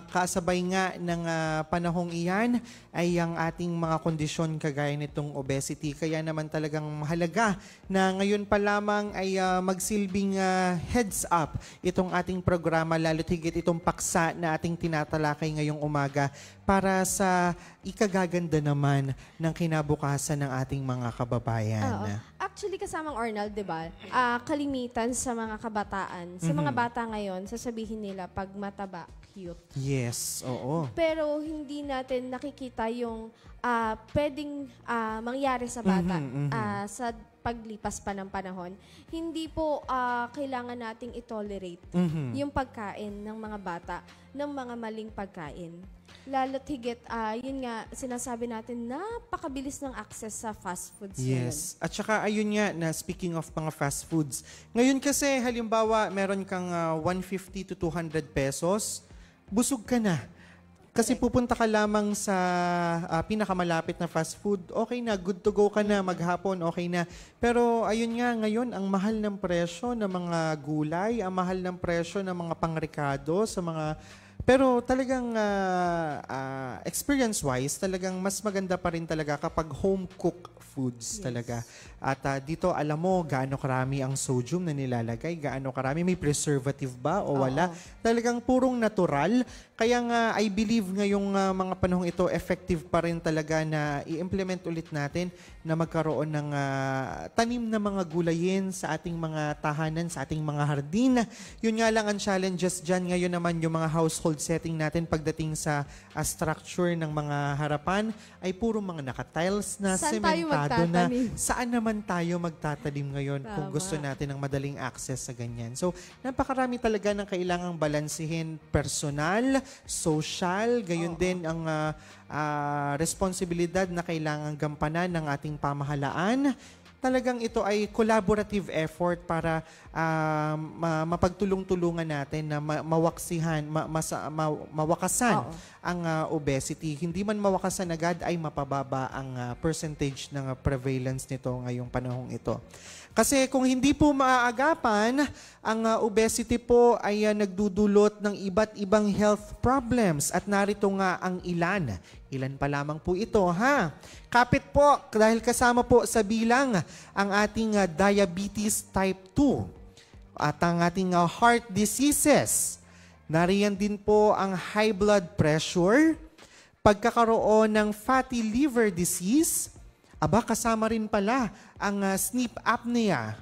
S5: kasabay nga ng panahong iyan ay ang ating mga kondisyon kagaya nitong obesity. Kaya naman talagang mahalaga na ngayon pa lamang ay magsilbing heads up itong ating programa, lalo't higit itong paksa na ating tinatalakay ngayong umaga para sa ikagaganda naman ng kinabukasan ng ating mga kababayan.
S4: Actually, kasamang Arnold, di ba? Kalimitan sa mga kabataan, sa mga bata ngayon, sasabihin nila pag mataba, cute.
S5: Yes, oo.
S4: Pero hindi natin nakikita yung pwedeng mangyari sa bata sa paglipas pa ng panahon. Hindi po kailangan nating i-tolerate yung pagkain ng mga bata ng mga maling pagkain. Lalo't higit, yun nga, sinasabi natin, napakabilis ng access sa fast foods.
S5: Yes. At saka, ayun nga, na speaking of mga fast foods, ngayon kasi, halimbawa, meron kang 150 to 200 pesos, busog ka na. Kasi pupunta ka lamang sa pinakamalapit na fast food, okay na, good to go ka na, maghapon, okay na. Pero ayun nga, ngayon, ang mahal ng presyo ng mga gulay, ang mahal ng presyo ng mga pangrekado, sa mga... Pero talagang experience-wise, talagang mas maganda pa rin talaga kapag home-cooked foods talaga. At dito, alam mo, gaano karami ang sodium na nilalagay, gaano karami, may preservative ba o wala. Talagang purong natural. Kaya nga, I believe ngayong mga panahong ito, effective pa rin talaga na i-implement ulit natin na magkaroon ng tanim na mga gulayin sa ating mga tahanan, sa ating mga hardin. Yun nga lang ang challenges dyan. Ngayon naman yung mga household setting natin pagdating sa structure ng mga harapan ay puro mga naka-tiles na, sementado na. Saan naman tayo magtatanim ngayon kung gusto natin ng madaling access sa ganyan? So, napakarami talaga ng kailangang balansihin personal, social, gayon din ang responsibilidad na kailangang gampanan ng ating pamahalaan. Talagang ito ay collaborative effort para mapagtulong-tulungan natin na mawakasan ang obesity. Hindi man mawakasan agad ay mapababa ang percentage ng prevalence nito ngayong panahong ito. Kasi kung hindi po maaagapan, ang obesity po ay nagdudulot ng iba't ibang health problems. At narito nga ang ilan. Ilan pa lamang po ito, ha? Kapit po, dahil kasama po sa bilang ang ating diabetes type 2 at ang ating heart diseases. Nariyan din po ang high blood pressure, pagkakaroon ng fatty liver disease, kasama rin pala ang sleep apnea.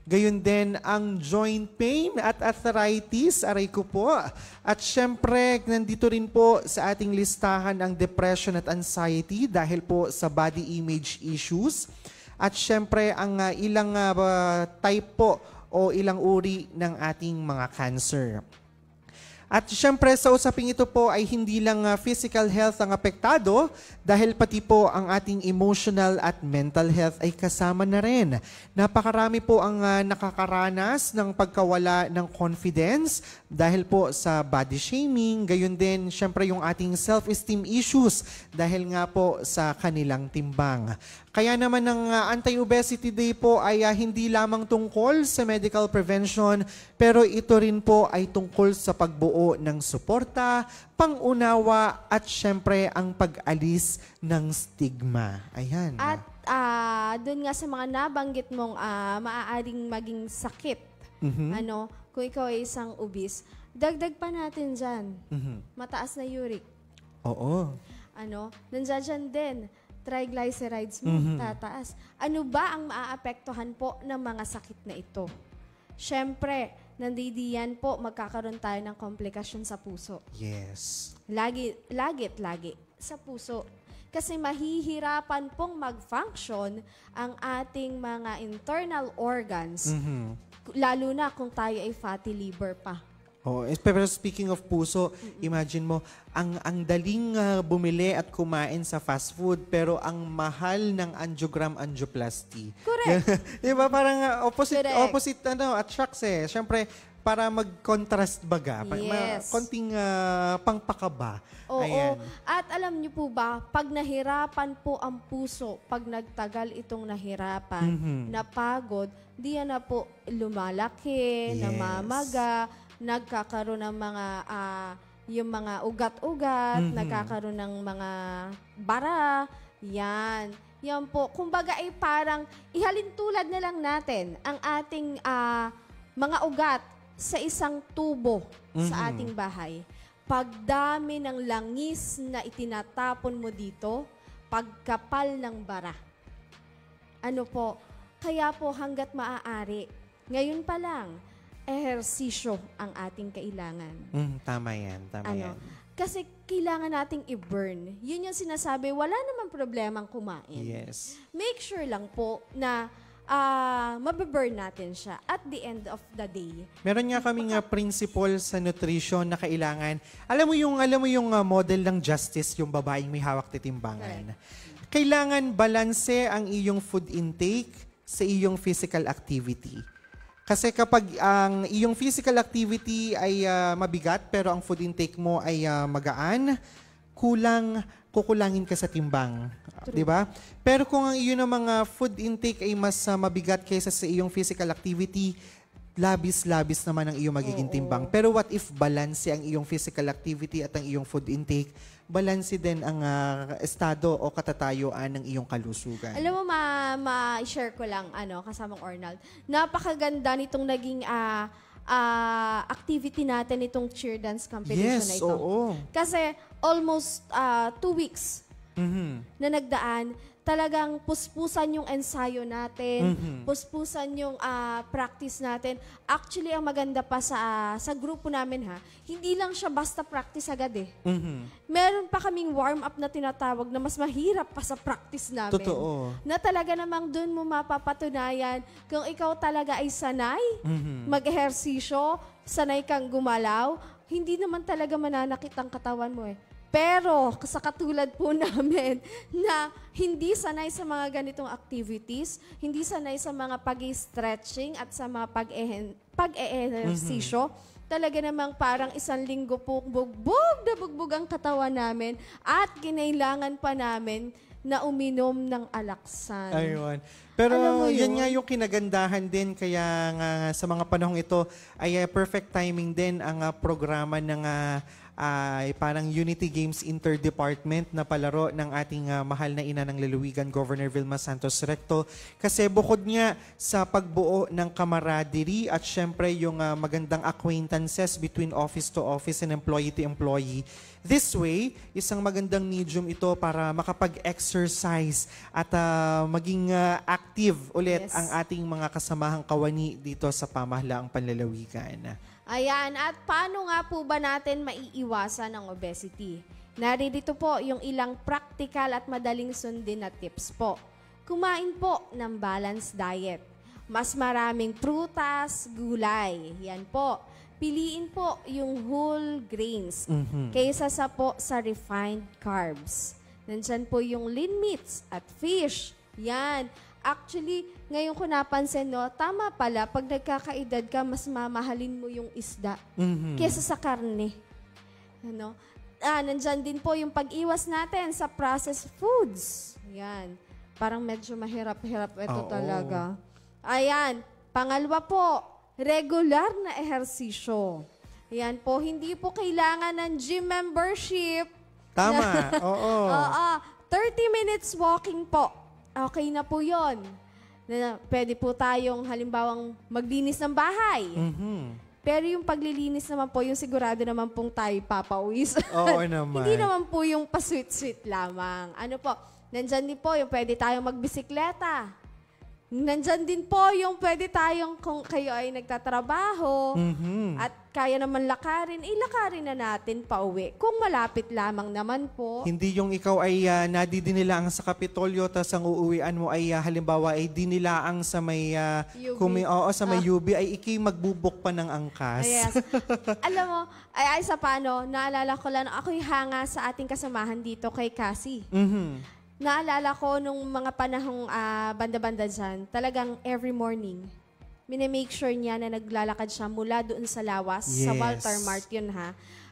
S5: Gayon din ang joint pain at arthritis, aray ko po. At syempre, nandito rin po sa ating listahan ang depression at anxiety dahil po sa body image issues. At syempre, ang ilang type po o ilang uri ng ating mga cancer. At syempre sa usaping ito po ay hindi lang physical health ang apektado dahil pati po ang ating emotional at mental health ay kasama na rin. Napakarami po ang nakakaranas ng pagkawala ng confidence, dahil po sa body shaming, gayon din syempre yung ating self-esteem issues dahil nga po sa kanilang timbang. Kaya naman ang Anti-Obesity Day po ay hindi lamang tungkol sa medical prevention, pero ito rin po ay tungkol sa pagbuo ng suporta, pangunawa at syempre ang pag-alis ng stigma. Ayan.
S4: At doon nga sa mga nabanggit mong maaaring maging sakit, kung ikaw ay isang obese, dagdag pa natin dyan. Mataas na uric.
S5: Oo.
S4: Nandiyan dyan din, triglycerides mo, tataas. Ano ba ang maaapektuhan po ng mga sakit na ito? Siyempre, nandidiyan po, magkakaroon tayo ng komplikasyon sa puso.
S5: Yes.
S4: Lagi sa puso. Kasi mahihirapan pong mag-function ang ating mga internal organs, lalo na kung tayo ay fatty liver pa.
S5: Oh, pero speaking of puso, imagine mo, ang daling bumili at kumain sa fast food, pero ang mahal ng angiogram-angioplasty.
S4: Correct.
S5: Di ba? Parang opposite
S4: Correct.
S5: attracts eh. Siyempre, para mag-contrast baga.
S4: Yes.
S5: Konting pangpakaba.
S4: Oo.
S5: Ayan.
S4: At alam niyo po ba, pag nahirapan po ang puso, pag nagtagal itong nahirapan, napagod, diyan na po lumalaki,
S5: Yes.
S4: namamaga, nagkakaroon ng mga yung mga ugat-ugat, nagkakaroon ng mga bara, yan. Yan po. Kumbaga ay parang ihalin tulad na lang natin ang ating mga ugat sa isang tubo sa ating bahay. Pagdami ng langis na itinatapon mo dito, pagkapal ng bara. Kaya po hanggat maaari, ngayon pa lang, ehersisyo ang ating kailangan.
S5: Tama yan. Yan.
S4: Kasi kailangan nating i-burn. Yun yung sinasabi, wala namang problemang kumain.
S5: Yes.
S4: Make sure lang po na mababurn natin siya at the end of the day.
S5: Meron nga kaming principle sa nutrition na kailangan. Alam mo yung model ng justice, yung babaeng may hawak titimbangan. Kailangan balanse ang iyong food intake sa iyong physical activity. Kasi kapag ang iyong physical activity ay mabigat pero ang food intake mo ay magaan, kukulangin ka sa timbang. Di ba? Pero kung ang iyong mga food intake ay mas mabigat kaysa sa iyong physical activity, labis-labis naman ang iyong magiging timbang. Pero what if balanse ang iyong physical activity at ang iyong food intake? Balanse din ang estado o katatayuan ng iyong kalusugan.
S4: Alam mo, ma-share ko lang, kasamang Arnold, napakaganda nitong naging activity natin, itong cheer dance competition na ito.
S5: Oo.
S4: Kasi almost 2 weeks na nagdaan, talagang puspusan yung ensayo natin, puspusan yung practice natin. Actually, ang maganda pa sa grupo namin hindi lang siya basta practice agad eh. Meron pa kaming warm-up na tinatawag na mas mahirap pa sa practice namin.
S5: Totoo.
S4: Na talaga namang dun mo mapapatunayan kung ikaw talaga ay sanay mag-ehersisyo, sanay kang gumalaw, hindi naman talaga mananakit ang katawan mo eh. Pero sa katulad po namin na hindi sanay sa mga ganitong activities, hindi sanay sa mga pag-stretching at sa mga pag-ehersisyo, talaga namang parang 1 linggo po bugbog ang katawan namin at kinailangan pa namin na uminom ng alaksan.
S5: Ayun. Pero
S4: Alam mo
S5: yan
S4: yun?
S5: nga yung kinagandahan din, kaya nga sa mga panahong ito ay perfect timing din ang programa ng parang Unity Games Interdepartment na palaro ng ating mahal na ina ng lalawigan, Governor Vilma Santos Recto. Kasi bukod nga sa pagbuo ng camaraderie at syempre yung magandang acquaintances between office to office and employee to employee, this way, isang magandang medium ito para makapag-exercise at maging active ulit ang ating mga kasamahang kawani dito sa pamahalaang panlalawigan.
S4: Ayan, at paano nga po ba natin maiiwasan ang obesity? Narito po yung ilang practical at madaling sundin na tips po. Kumain po ng balanced diet. Mas maraming prutas, gulay. Yan po. Piliin po yung whole grains kaysa sa refined carbs. Nandyan po yung lean meats at fish. Yan. Actually, ngayon ko napansin, no, tama pala, pag nagkakaedad ka, mas mamahalin mo yung isda kesa sa karne. Ano? Nandyan din po yung pag-iwas natin sa processed foods. Yan. Parang medyo mahirap-hirap ito talaga. Ayan. Pangalawa po, regular na ehersisyo. Ayan po, hindi po kailangan ng gym membership.
S5: Tama, oo.
S4: 30 minutes walking po. Okay na po yun. Pwede po tayong halimbawang maglinis ng bahay. Pero yung paglilinis naman po, yung sigurado naman pong tayo papawis.
S5: Oo naman.
S4: Hindi naman po yung pa-sweet-sweet lamang. Ano po, nandyan din po yung pwede tayong magbisikleta. Nandyan din po yung pwede tayong kung kayo ay nagtatrabaho at kaya naman lakarin, ilakarin na natin pa uwi. Kung malapit lamang naman po.
S5: Hindi yung ikaw ay nadidinilaang sa Kapitolyo tapos ang uuwian mo ay halimbawa ay dinilaang sa may
S4: UB.
S5: sa may UB ay iki magbubok pa ng angkas.
S4: Yes. Alam mo, ay sa paano, naalala ko lang, ako'y hanga sa ating kasamahan dito kay Cassie. Naalala ko nung mga panahong banda-banda dyan, talagang every morning, minamake sure niya na naglalakad siya mula doon sa lawas, sa Walter Mart yun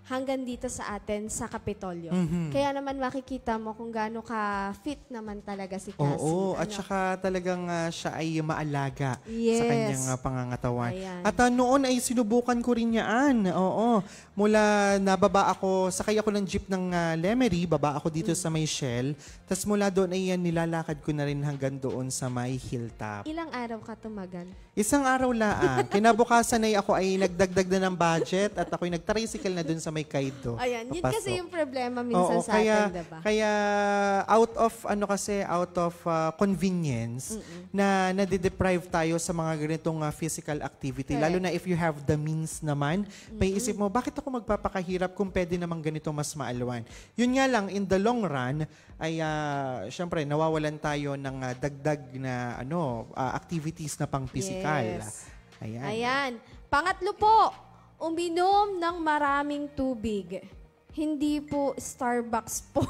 S4: hanggang dito sa atin sa Kapitolyo. Kaya naman makikita mo kung gaano ka-fit naman talaga si Cassie.
S5: Oo, at saka talagang siya ay maalaga sa kanyang pangangatawan.
S4: Ayan.
S5: At noon ay sinubukan ko rin yaan. Oo, mula nababa ako, sakay ako ng jeep ng Lemery, baba ako dito sa may Shell. Tapos mula doon ay nilalakad ko na rin hanggang doon sa may hilltop.
S4: Ilang araw ka tumagal?
S5: Isang araw laan. Kinabukasan ay ako ay nagdagdag na ng budget at ako'y nag-tricycle na doon sa may Kaido.
S4: Ayan, yun
S5: Papasok.
S4: kasi yung problema minsan sa atin, diba?
S5: Kaya out of convenience na nade-deprive tayo sa mga ganitong physical activity.
S4: Correct.
S5: Lalo na if you have the means naman, may isip mo, bakit ako magpapakahirap kung pwede namang ganito mas maalwan? Yun nga lang, in the long run, ay syempre nawawalan tayo ng dagdag na activities na pang physical.
S4: Yes.
S5: Ayan.
S4: Pangatlo po, uminom ng maraming tubig. Hindi po Starbucks po.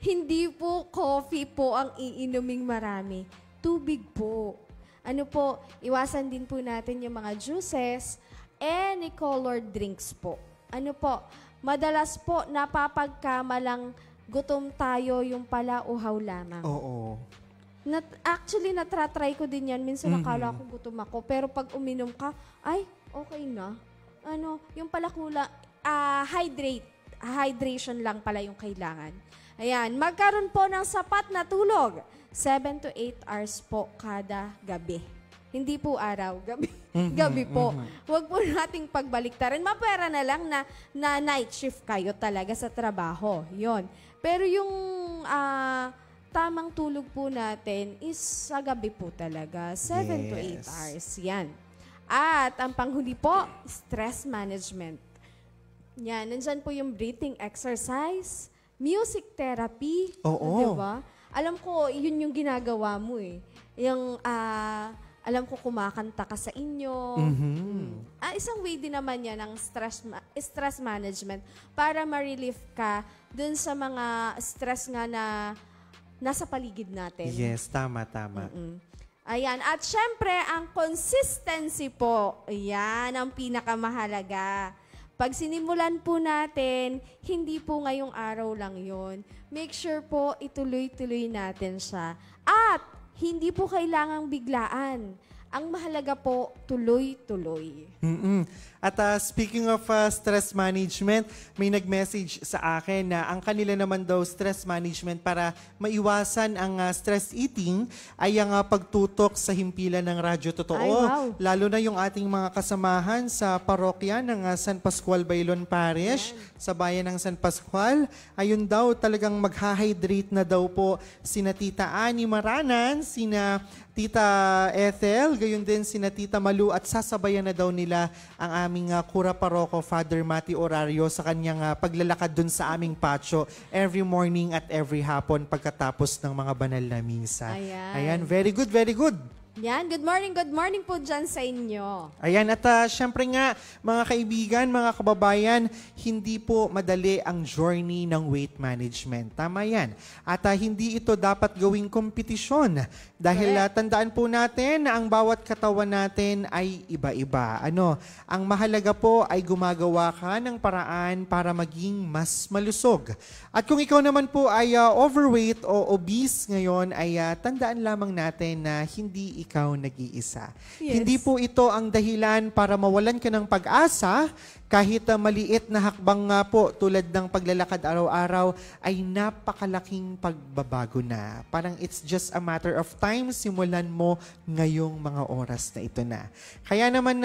S4: Hindi po coffee po ang iinuming marami. Tubig po. Ano po, iwasan din po natin yung mga juices, any colored drinks po. Ano po, madalas po napapagkamalang gutom tayo yung pala uhaw lamang.
S5: Oo.
S4: Actually, natratry ko din yan. Minsan nakala ko gutom ako. Pero pag uminom ka, ay, okay na. Yung pala hydration lang pala yung kailangan. Ayan, magkaroon po ng sapat na tulog. 7 to 8 hours po kada gabi. Hindi po araw, gabi. Gabi po. Huwag po nating pagbaliktarin. Mapera na lang na night shift kayo talaga sa trabaho. Yon. Pero yung tamang tulog po natin is sa gabi po talaga. 7 to 8 hours. Yan. At ang panghuli po, stress management. Yan, nandyan po yung breathing exercise, music therapy.
S5: Oo.
S4: Diba? Alam ko, yun yung ginagawa mo eh. Yung, alam ko kumakanta ka sa inyo. Isang way din naman yan ng stress management para ma-relieve ka dun sa mga stress nga na nasa paligid natin.
S5: Yes, tama.
S4: Ayan. At syempre, ang consistency po. Ayan, ang pinakamahalaga. Pag sinimulan po natin, hindi po ngayong araw lang yon. Make sure po ituloy-tuloy natin siya. At hindi po kailangang biglaan. Ang mahalaga po, tuloy-tuloy.
S5: At speaking of stress management, may nag-message sa akin na ang kanila naman daw stress management para maiwasan ang stress eating ay ang pagtutok sa himpilan ng Radyo Totoo.
S4: Ay, wow.
S5: Lalo na yung ating mga kasamahan sa parokya ng San Pascual Bailon Parish, sa bayan ng San Pascual. Ayun daw, talagang magha-hydrate na daw po sina Tita Ani Maranan, sina Tita Ethel, gayon din sina Tita Malu, at sasabayan na daw nila ang aming Kura Paroko, Father Mati Orario, sa kanyang paglalakad dun sa aming patio every morning at every hapon pagkatapos ng mga banal na misa.
S4: Ayan.
S5: Ayan, very good, very good.
S4: Yan, good morning po dyan sa inyo.
S5: Ayan, at syempre nga, mga kaibigan, mga kababayan, hindi po madali ang journey ng weight management. Tama yan. At hindi ito dapat gawing kompetisyon. Dahil tandaan po natin na ang bawat katawan natin ay iba-iba. Ang mahalaga po ay gumagawa ka ng paraan para maging mas malusog. At kung ikaw naman po ay overweight o obese ngayon, ay tandaan lamang natin na hindi ikaw nag-iisa.
S4: Yes.
S5: Hindi po ito ang dahilan para mawalan ka ng pag-asa kahit maliit na hakbang nga po tulad ng paglalakad araw-araw ay napakalaking pagbabago na. Parang it's just a matter of time, simulan mo ngayong mga oras na ito na. Kaya naman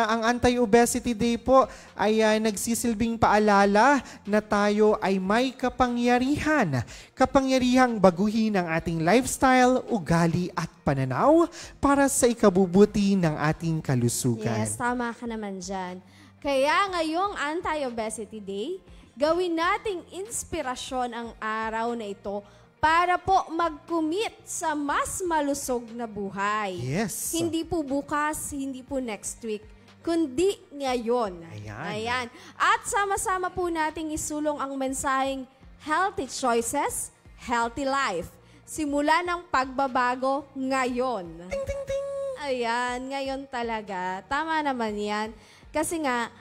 S5: ang Anti-Obesity Day po ay nagsisilbing paalala na tayo ay may kapangyarihan. Kapangyarihang baguhin ang ating lifestyle, ugali at pananaw para sa ikabubuti ng ating kalusugan.
S4: Yes, tama ka naman dyan. Kaya ngayong Anti-Obesity Day, gawin nating inspirasyon ang araw na ito para po mag-commit sa mas malusog na buhay.
S5: Yes.
S4: Hindi po bukas, hindi po next week, kundi ngayon.
S5: Ayan.
S4: At sama-sama po nating isulong ang mensaheng healthy choices, healthy life. Simula ng pagbabago ngayon.
S5: Ting, ting, ting.
S4: Ayan, ngayon talaga. Tama naman yan. Kasi nga,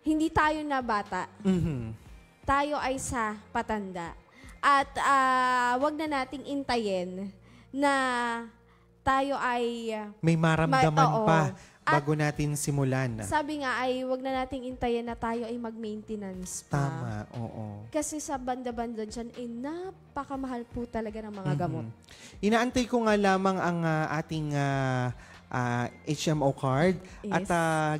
S4: hindi tayo na bata. Tayo ay sa patanda. At wag na nating intayin na tayo ay...
S5: May maramdaman
S4: oo.
S5: pa bago natin simulan.
S4: Sabi nga ay wag na nating intayin na tayo ay mag-maintenance pa.
S5: Tama, oo.
S4: Kasi sa banda-banda dyan, napakamahal po talaga ng mga gamot.
S5: Inaantay ko nga lamang ang ating HMO card at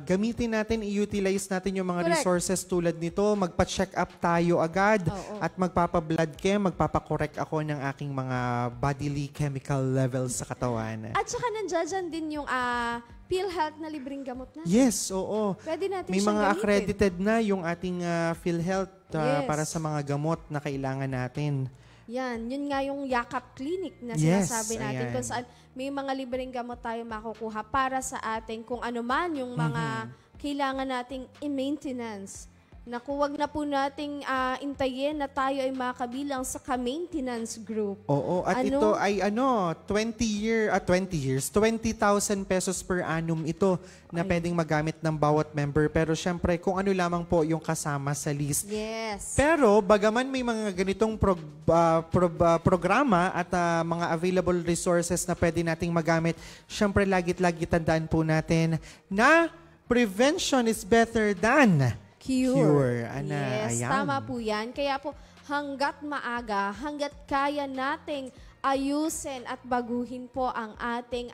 S5: gamitin natin, i-utilize natin yung mga
S4: Correct.
S5: resources tulad nito. Magpa-check up tayo agad at magpapa-blood chem, magpapa-correct ako ng aking mga bodily chemical levels sa katawan.
S4: At saka nandiyan din yung PhilHealth na libreng gamot na.
S5: Yes, oo.
S4: Pwede natin
S5: May
S4: siyang
S5: mga
S4: gamitin.
S5: accredited na yung ating PhilHealth
S4: Yes.
S5: para sa mga gamot na kailangan natin.
S4: Yan, yun nga yung Yakap Clinic na
S5: Yes,
S4: sinasabi natin
S5: ayan.
S4: kung saan may mga libreng gamot tayo makukuha para sa ating kung ano man yung mga kailangan nating i-maintenance. Naku, wag na po nating intayin na tayo ay makabilang sa ka-maintenance group.
S5: Oo, at ito ay 20 years, 20,000 pesos per annum ito na pwedeng magamit ng bawat member. Pero syempre, kung ano lamang po yung kasama sa list.
S4: Yes.
S5: Pero bagaman may mga ganitong programa at mga available resources na pwede nating magamit, syempre lagi tandaan po natin na prevention is better than cure.
S4: Yes,
S5: ayan.
S4: tama po yan. Kaya po, hanggat maaga, hanggat kaya nating ayusin at baguhin po ang ating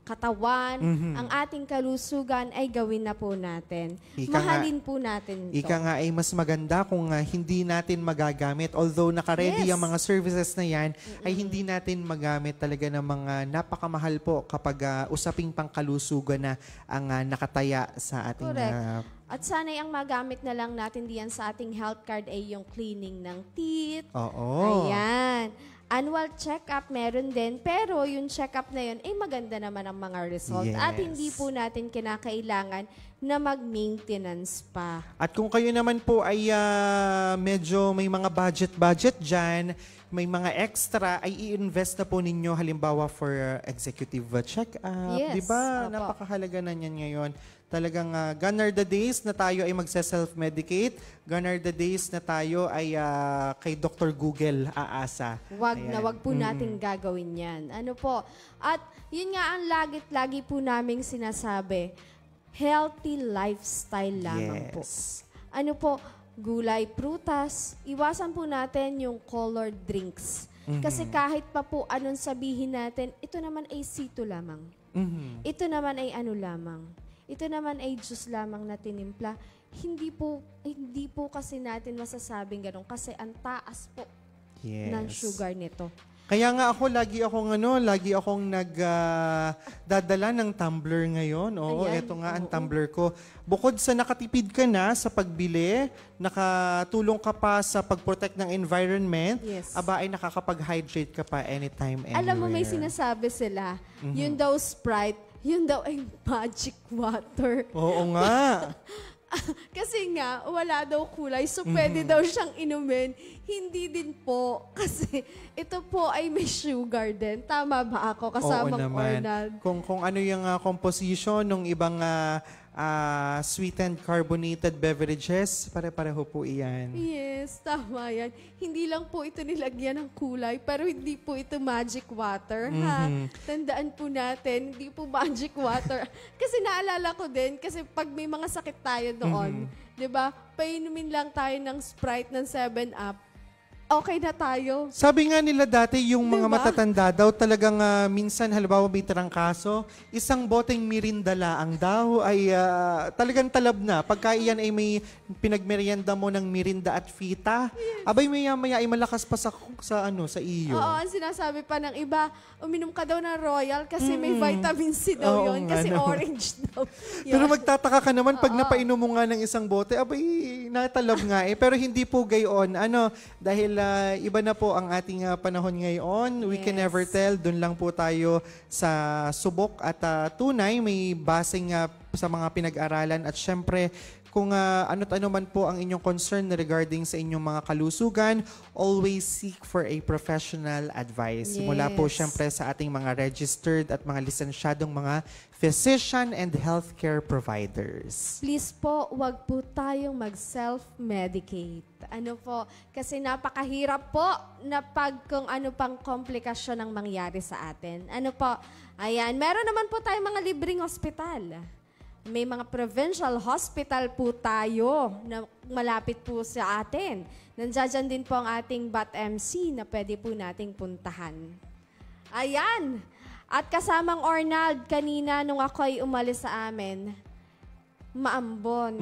S4: katawan, ang ating kalusugan, ay gawin na po natin. Mahalin po natin ito.
S5: Ika nga ay mas maganda kung hindi natin magagamit. Although naka-ready
S4: Yes.
S5: ang mga services na yan, ay hindi natin magamit talaga ng mga napakamahal po kapag usaping pangkalusugan na ang nakataya sa ating...
S4: Correct. At sana'y ang magamit na lang natin diyan sa ating health card ay yung cleaning ng teeth.
S5: Oo.
S4: Ayan. Annual check-up meron din, pero yung check-up na yun, ay maganda naman ang mga result.
S5: Yes.
S4: At hindi po natin kinakailangan na mag-maintenance pa.
S5: At kung kayo naman po ay medyo may mga budget dyan, may mga extra, ay i-invest na po ninyo halimbawa for executive check-up.
S4: Yes,
S5: Diba?
S4: opo.
S5: Napakahalaga na yan ngayon. Talagang gone are the days na tayo ay magse-self-medicate. Gone are the days na tayo ay kay Dr. Google aasa.
S4: Wag
S5: Ayan.
S4: na wag po natin gagawin yan. Ano po? At yun nga ang lagi po naming sinasabi, healthy lifestyle lamang po.
S5: Yes.
S4: Ano po? Gulay, prutas. Iwasan po natin yung colored drinks. Kasi kahit pa po anong sabihin natin, ito naman ay sito lamang. Ito naman ay ano lamang. Ito naman ay juice lamang na tinimpla. Hindi po kasi natin masasabing ganun kasi ang taas po ng sugar nito.
S5: Kaya nga ako, lagi akong dadala ng tumbler ngayon. Oo,
S4: Ayan,
S5: eto nga ang tumbler ko. Bukod sa nakatipid ka na sa pagbili, nakatulong ka pa sa pag-protect ng environment,
S4: Yes.
S5: aba ay nakakapag-hydrate ka pa anytime, anywhere.
S4: Alam mo, may sinasabi sila, yun daw Sprite, yun daw ay magic water.
S5: Oo nga.
S4: Kasi nga, wala daw kulay, so pwede daw siyang inumin. Hindi din po, kasi ito po ay may sugar din. Tama ba ako? Kasamang Ornald.
S5: Kung ano yung composition ng ibang sweetened carbonated beverages, pare-pareho po iyan.
S4: Yes, tama yan. Hindi lang po ito nilagyan ng kulay, pero hindi po ito magic water, ha? Tandaan po natin, hindi po magic water. Kasi naalala ko din, kasi pag may mga sakit tayo doon, di ba, painumin lang tayo ng Sprite ng 7-Up, okay na tayo.
S5: Sabi nga nila dati, yung mga
S4: Diba?
S5: matatanda daw talagang minsan, halimbawa may trangkaso, isang boteng mirinda laang daw ay talagang talab na. Pagka iyan ay may pinagmerienda mo ng mirinda at fita, abay maya-maya ay malakas pa sa iyo.
S4: Oo, ang sinasabi pa ng iba, uminom ka daw ng Royal kasi may vitamin C daw
S5: Oo
S4: yun,
S5: nga
S4: kasi
S5: naman.
S4: orange daw.
S5: Pero
S4: Yun.
S5: magtataka ka naman pag napainom mo nga ng isang bote, abay, natalab nga eh. Pero hindi po gayon. Dahil iba na po ang ating panahon ngayon. We can
S4: Yes.
S5: never tell. Doon lang po tayo sa subok at tunay. May basing sa mga pinag-aralan. At syempre, kung ano't ano man po ang inyong concern regarding sa inyong mga kalusugan, always seek for a professional advice. Mula po
S4: Yes.
S5: syempre sa ating mga registered at mga lisensyadong mga physician and healthcare providers.
S4: Please po, wag po tayong mag-self-medicate. Ano po, kasi napakahirap po na pag kung ano pang komplikasyon ang mangyari sa atin. Ano po, ayan, meron naman po tayong mga libreng ospital. May mga provincial hospital po tayo na malapit po sa atin. Nandiyan din po ang ating BAT-MC na pwede po nating puntahan. Ayan! At kasamang Ornald, kanina nung ako ay umalis sa amin, maambon.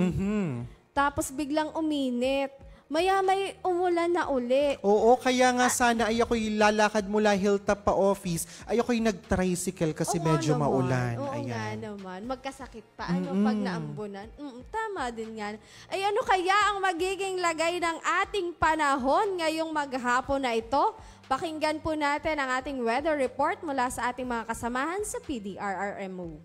S4: Tapos biglang uminit. Maya-may umulan na uli.
S5: Oo, kaya nga sana ay ako'y lalakad mula Hilltop pa office. Ay ako'y nag-tricycle kasi
S4: Oo nga
S5: medyo
S4: naman.
S5: maulan.
S4: Oo nga
S5: Ayan.
S4: naman. Magkasakit pa. Pag naambunan? Tama din yan. Ay ano kaya ang magiging lagay ng ating panahon ngayong maghapon na ito? Pakinggan po natin ang ating weather report mula sa ating mga kasamahan sa PDRRMO.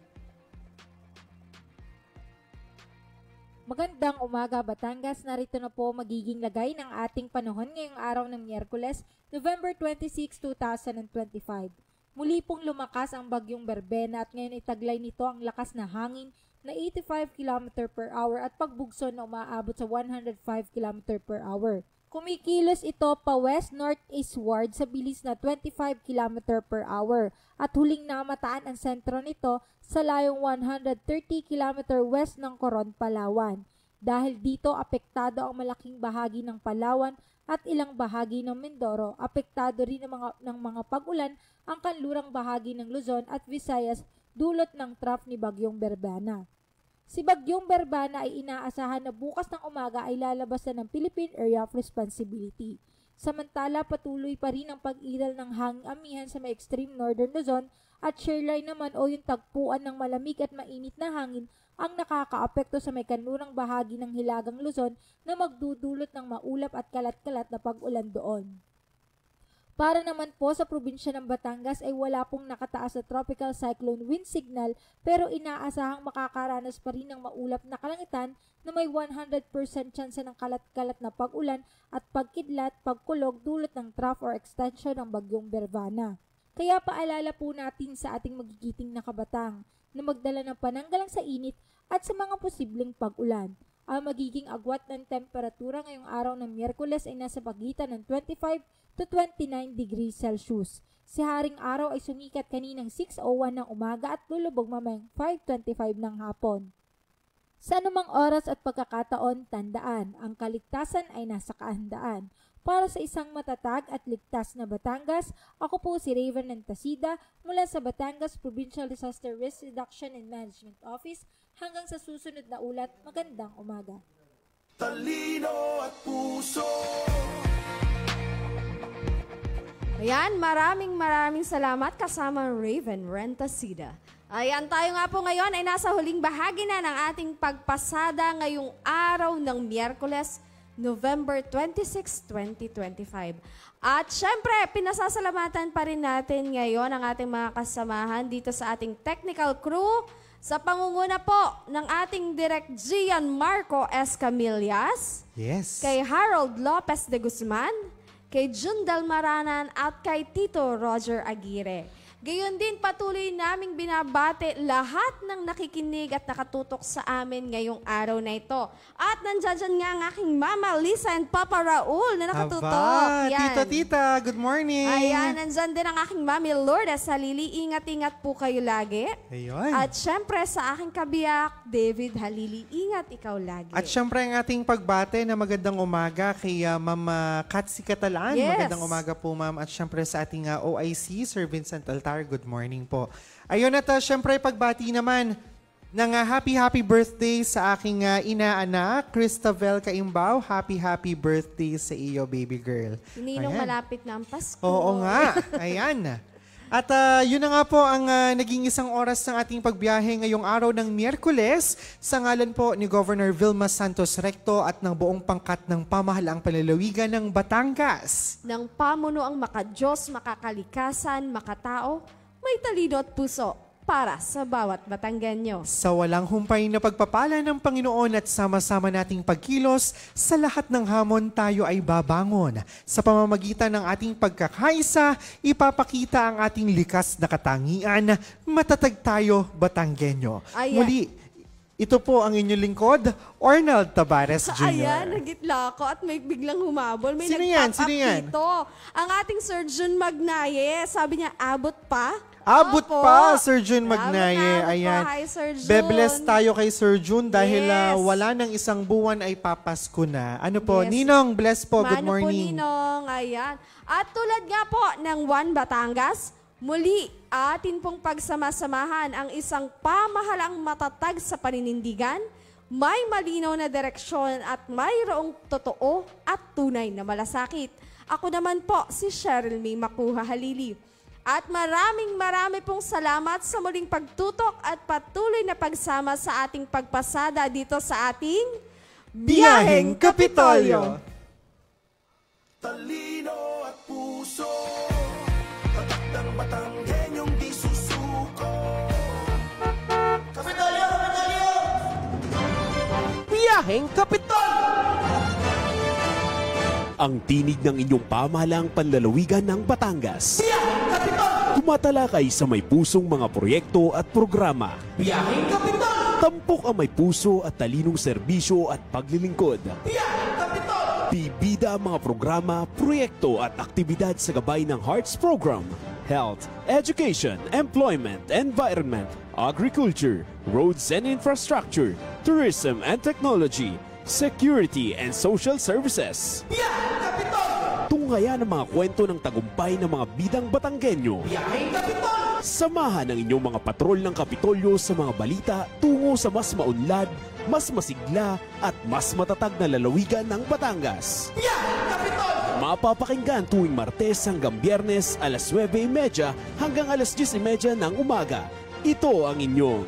S8: Magandang umaga, Batangas. Narito na po magiging lagay ng ating panahon ngayong araw ng Miyerkules, November 26, 2025. Muli pong lumakas ang bagyong Berbena at ngayon itaglay nito ang lakas na hangin na 85 km per hour at pagbugso na umaabot sa 105 km per hour. Kumikilos ito pa west-northeastward sa bilis na 25 km per hour at huling namataan ang sentro nito sa layong 130 km west ng Coron, Palawan. Dahil dito apektado ang malaking bahagi ng Palawan at ilang bahagi ng Mindoro, apektado rin ng mga pag-ulan ang kanlurang bahagi ng Luzon at Visayas dulot ng trough ni Bagyong Berbena. Si Bagyong Berbena ay inaasahan na bukas ng umaga ay lalabas na ng Philippine Area of Responsibility. Samantala, patuloy pa rin ang pag-iral ng hanging amihan sa may extreme northern Luzon at shearline naman o yung tagpuan ng malamig at mainit na hangin ang nakakaapekto sa may kanlurang bahagi ng Hilagang Luzon na magdudulot ng maulap at kalat-kalat na pag-ulan doon. Para naman po sa probinsya ng Batangas ay wala pong nakataas na tropical cyclone wind signal pero inaasahang makakaranas pa rin ng maulap na kalangitan na may 100% chance ng kalat-kalat na pag-ulan at pagkidlat, pagkulog dulot ng trough or extension ng bagyong Berbena. Kaya paalala po natin sa ating magigiting na kabatang na magdala ng pananggalang sa init at sa mga posibleng pag-ulan. Ang magiging agwat ng temperatura ngayong araw ng Miyerkules ay nasa pagitan ng 25 to 29 degrees Celsius. Si Haring Araw ay sumikat kaninang 6:01 ng umaga at lulubog mamayang 5:25 ng hapon. Sa anumang oras at pagkakataon, tandaan, ang kaligtasan ay nasa kahandaan. Para sa isang matatag at ligtas na Batangas, ako po si Raven Nantasida mula sa Batangas Provincial Disaster Risk Reduction and Management Office. Hanggang sa susunod na ulat, magandang umaga.
S3: Talino at puso.
S4: Ayan, maraming salamat kasama Raven Rentasida. Ayan, tayo nga po ngayon ay nasa huling bahagi na ng ating pagpasada ngayong araw ng Miyerkules, November 26, 2025. At syempre, pinasasalamatan pa rin natin ngayon ang ating mga kasamahan dito sa ating technical crew sa pangunguna po ng ating Direk Gian Marco Escamillas,
S5: Yes.
S4: kay Harold Lopez de Guzman, kay Jun Dalmaranan at kay Tito Roger Aguirre. Gayon din patuloy naming binabate lahat ng nakikinig at nakatutok sa amin ngayong araw na ito. At nandiyan nga ang aking Mama Lisa and Papa Raul na nakatutok.
S5: Aba,
S4: Yan.
S5: Tito, Tita, good morning.
S4: Ayan, nandyan din ang aking Mami Lourdes Halili. Ingat-ingat po kayo lagi.
S5: Ayun.
S4: At syempre sa aking kabiyak, David Halili, ingat ikaw lagi.
S5: At syempre ang ating pagbate na magandang umaga kay Ma'am Katsi Catalan.
S4: Yes.
S5: Magandang umaga po, Ma'am. At syempre sa ating OIC, Sir Vincent Altar, good morning po. Ayun at syempre pagbati naman ng happy birthday sa aking inaanak, Christabel Caimbaw. Happy birthday sa iyo, baby girl.
S4: Ninong
S5: Ayan.
S4: malapit na ang Pasko.
S5: Oo nga, ayan. At yun na nga po ang naging isang oras ng ating pagbiyahe ngayong araw ng Miyerkules sa ngalan po ni Governor Vilma Santos Recto at ng buong pangkat ng pamahalaang panlalawigan ng Batangas.
S4: Ng pamunuang makadiyos, makakalikasan, makatao, may talino at puso para sa bawat Batanggenyo.
S5: Sa walang humpay na pagpapala ng Panginoon at sama-sama nating pagkilos, sa lahat ng hamon tayo ay babangon. Sa pamamagitan ng ating pagkakaisa, ipapakita ang ating likas na katangian, matatag tayo Batanggenyo.
S4: Ayan.
S5: Muli, ito po ang inyong lingkod, Arnold Tabares Jr.
S4: Ayan, nagitla ako at may biglang humabol. May
S5: Sino yan?
S4: nag-pop up
S5: Sino yan?
S4: dito. Ang ating Sir Jun Magnaye, sabi niya, abot pa?
S5: Abot
S4: Opo.
S5: pa, Sir Jun
S4: Abot
S5: Magnaye.
S4: na, abot
S5: Ayan.
S4: pa. Hi, Sir Jun.
S5: Bebless tayo kay Sir Jun dahil
S4: Yes.
S5: wala nang isang buwan ay papasko na. Ano po?
S4: Yes.
S5: Ninong, bless po. Good
S4: Mano
S5: morning.
S4: po, Ninong. Ayan. At tulad nga po ng One Batangas, muli atin pong pagsamasamahan ang isang pamahalang matatag sa paninindigan, may malinaw na direksyon at mayroong totoo at tunay na malasakit. Ako naman po si Cheryl May Makuha Halili. At marami pong salamat sa muling pagtutok at patuloy na pagsama sa ating pagpasada dito sa ating
S5: Biyaheng Kapitolyo.
S3: Talino at puso, tatak ng Batanggenyong di susuko.
S1: Kapitolyo! Kapitolyo! Biyaheng Kapitol!
S2: Ang tinig ng inyong pamahalaang panlalawigan ng Batangas.
S1: Biyaheng Kapitol!
S2: Tumatalakay sa may pusong mga proyekto at programa.
S1: Biyaheng Kapitol!
S2: Tampok ang may puso at talinong serbisyo at paglilingkod.
S1: Biyaheng Kapitol!
S2: Bibida ang mga programa, proyekto at aktibidad sa gabay ng Hearts Program, Health, Education, Employment, Environment, Agriculture, Roads and Infrastructure, Tourism and Technology, Security and Social Services.
S1: Biyaheng Kapitol!
S2: Tunghayan ang mga kwento ng tagumpay ng mga bidang Batanggenyo.
S1: Biyaheng Kapitol!
S2: Samahan ang inyong mga patrol ng Kapitolyo sa mga balita tungo sa mas maunlad, mas masigla at mas matatag na lalawigan ng Batangas.
S1: Biyaheng Kapitol!
S2: Mapapakinggan tuwing Martes hanggang Biyernes alas 9:30 hanggang alas 10:30 ng umaga. Ito ang inyong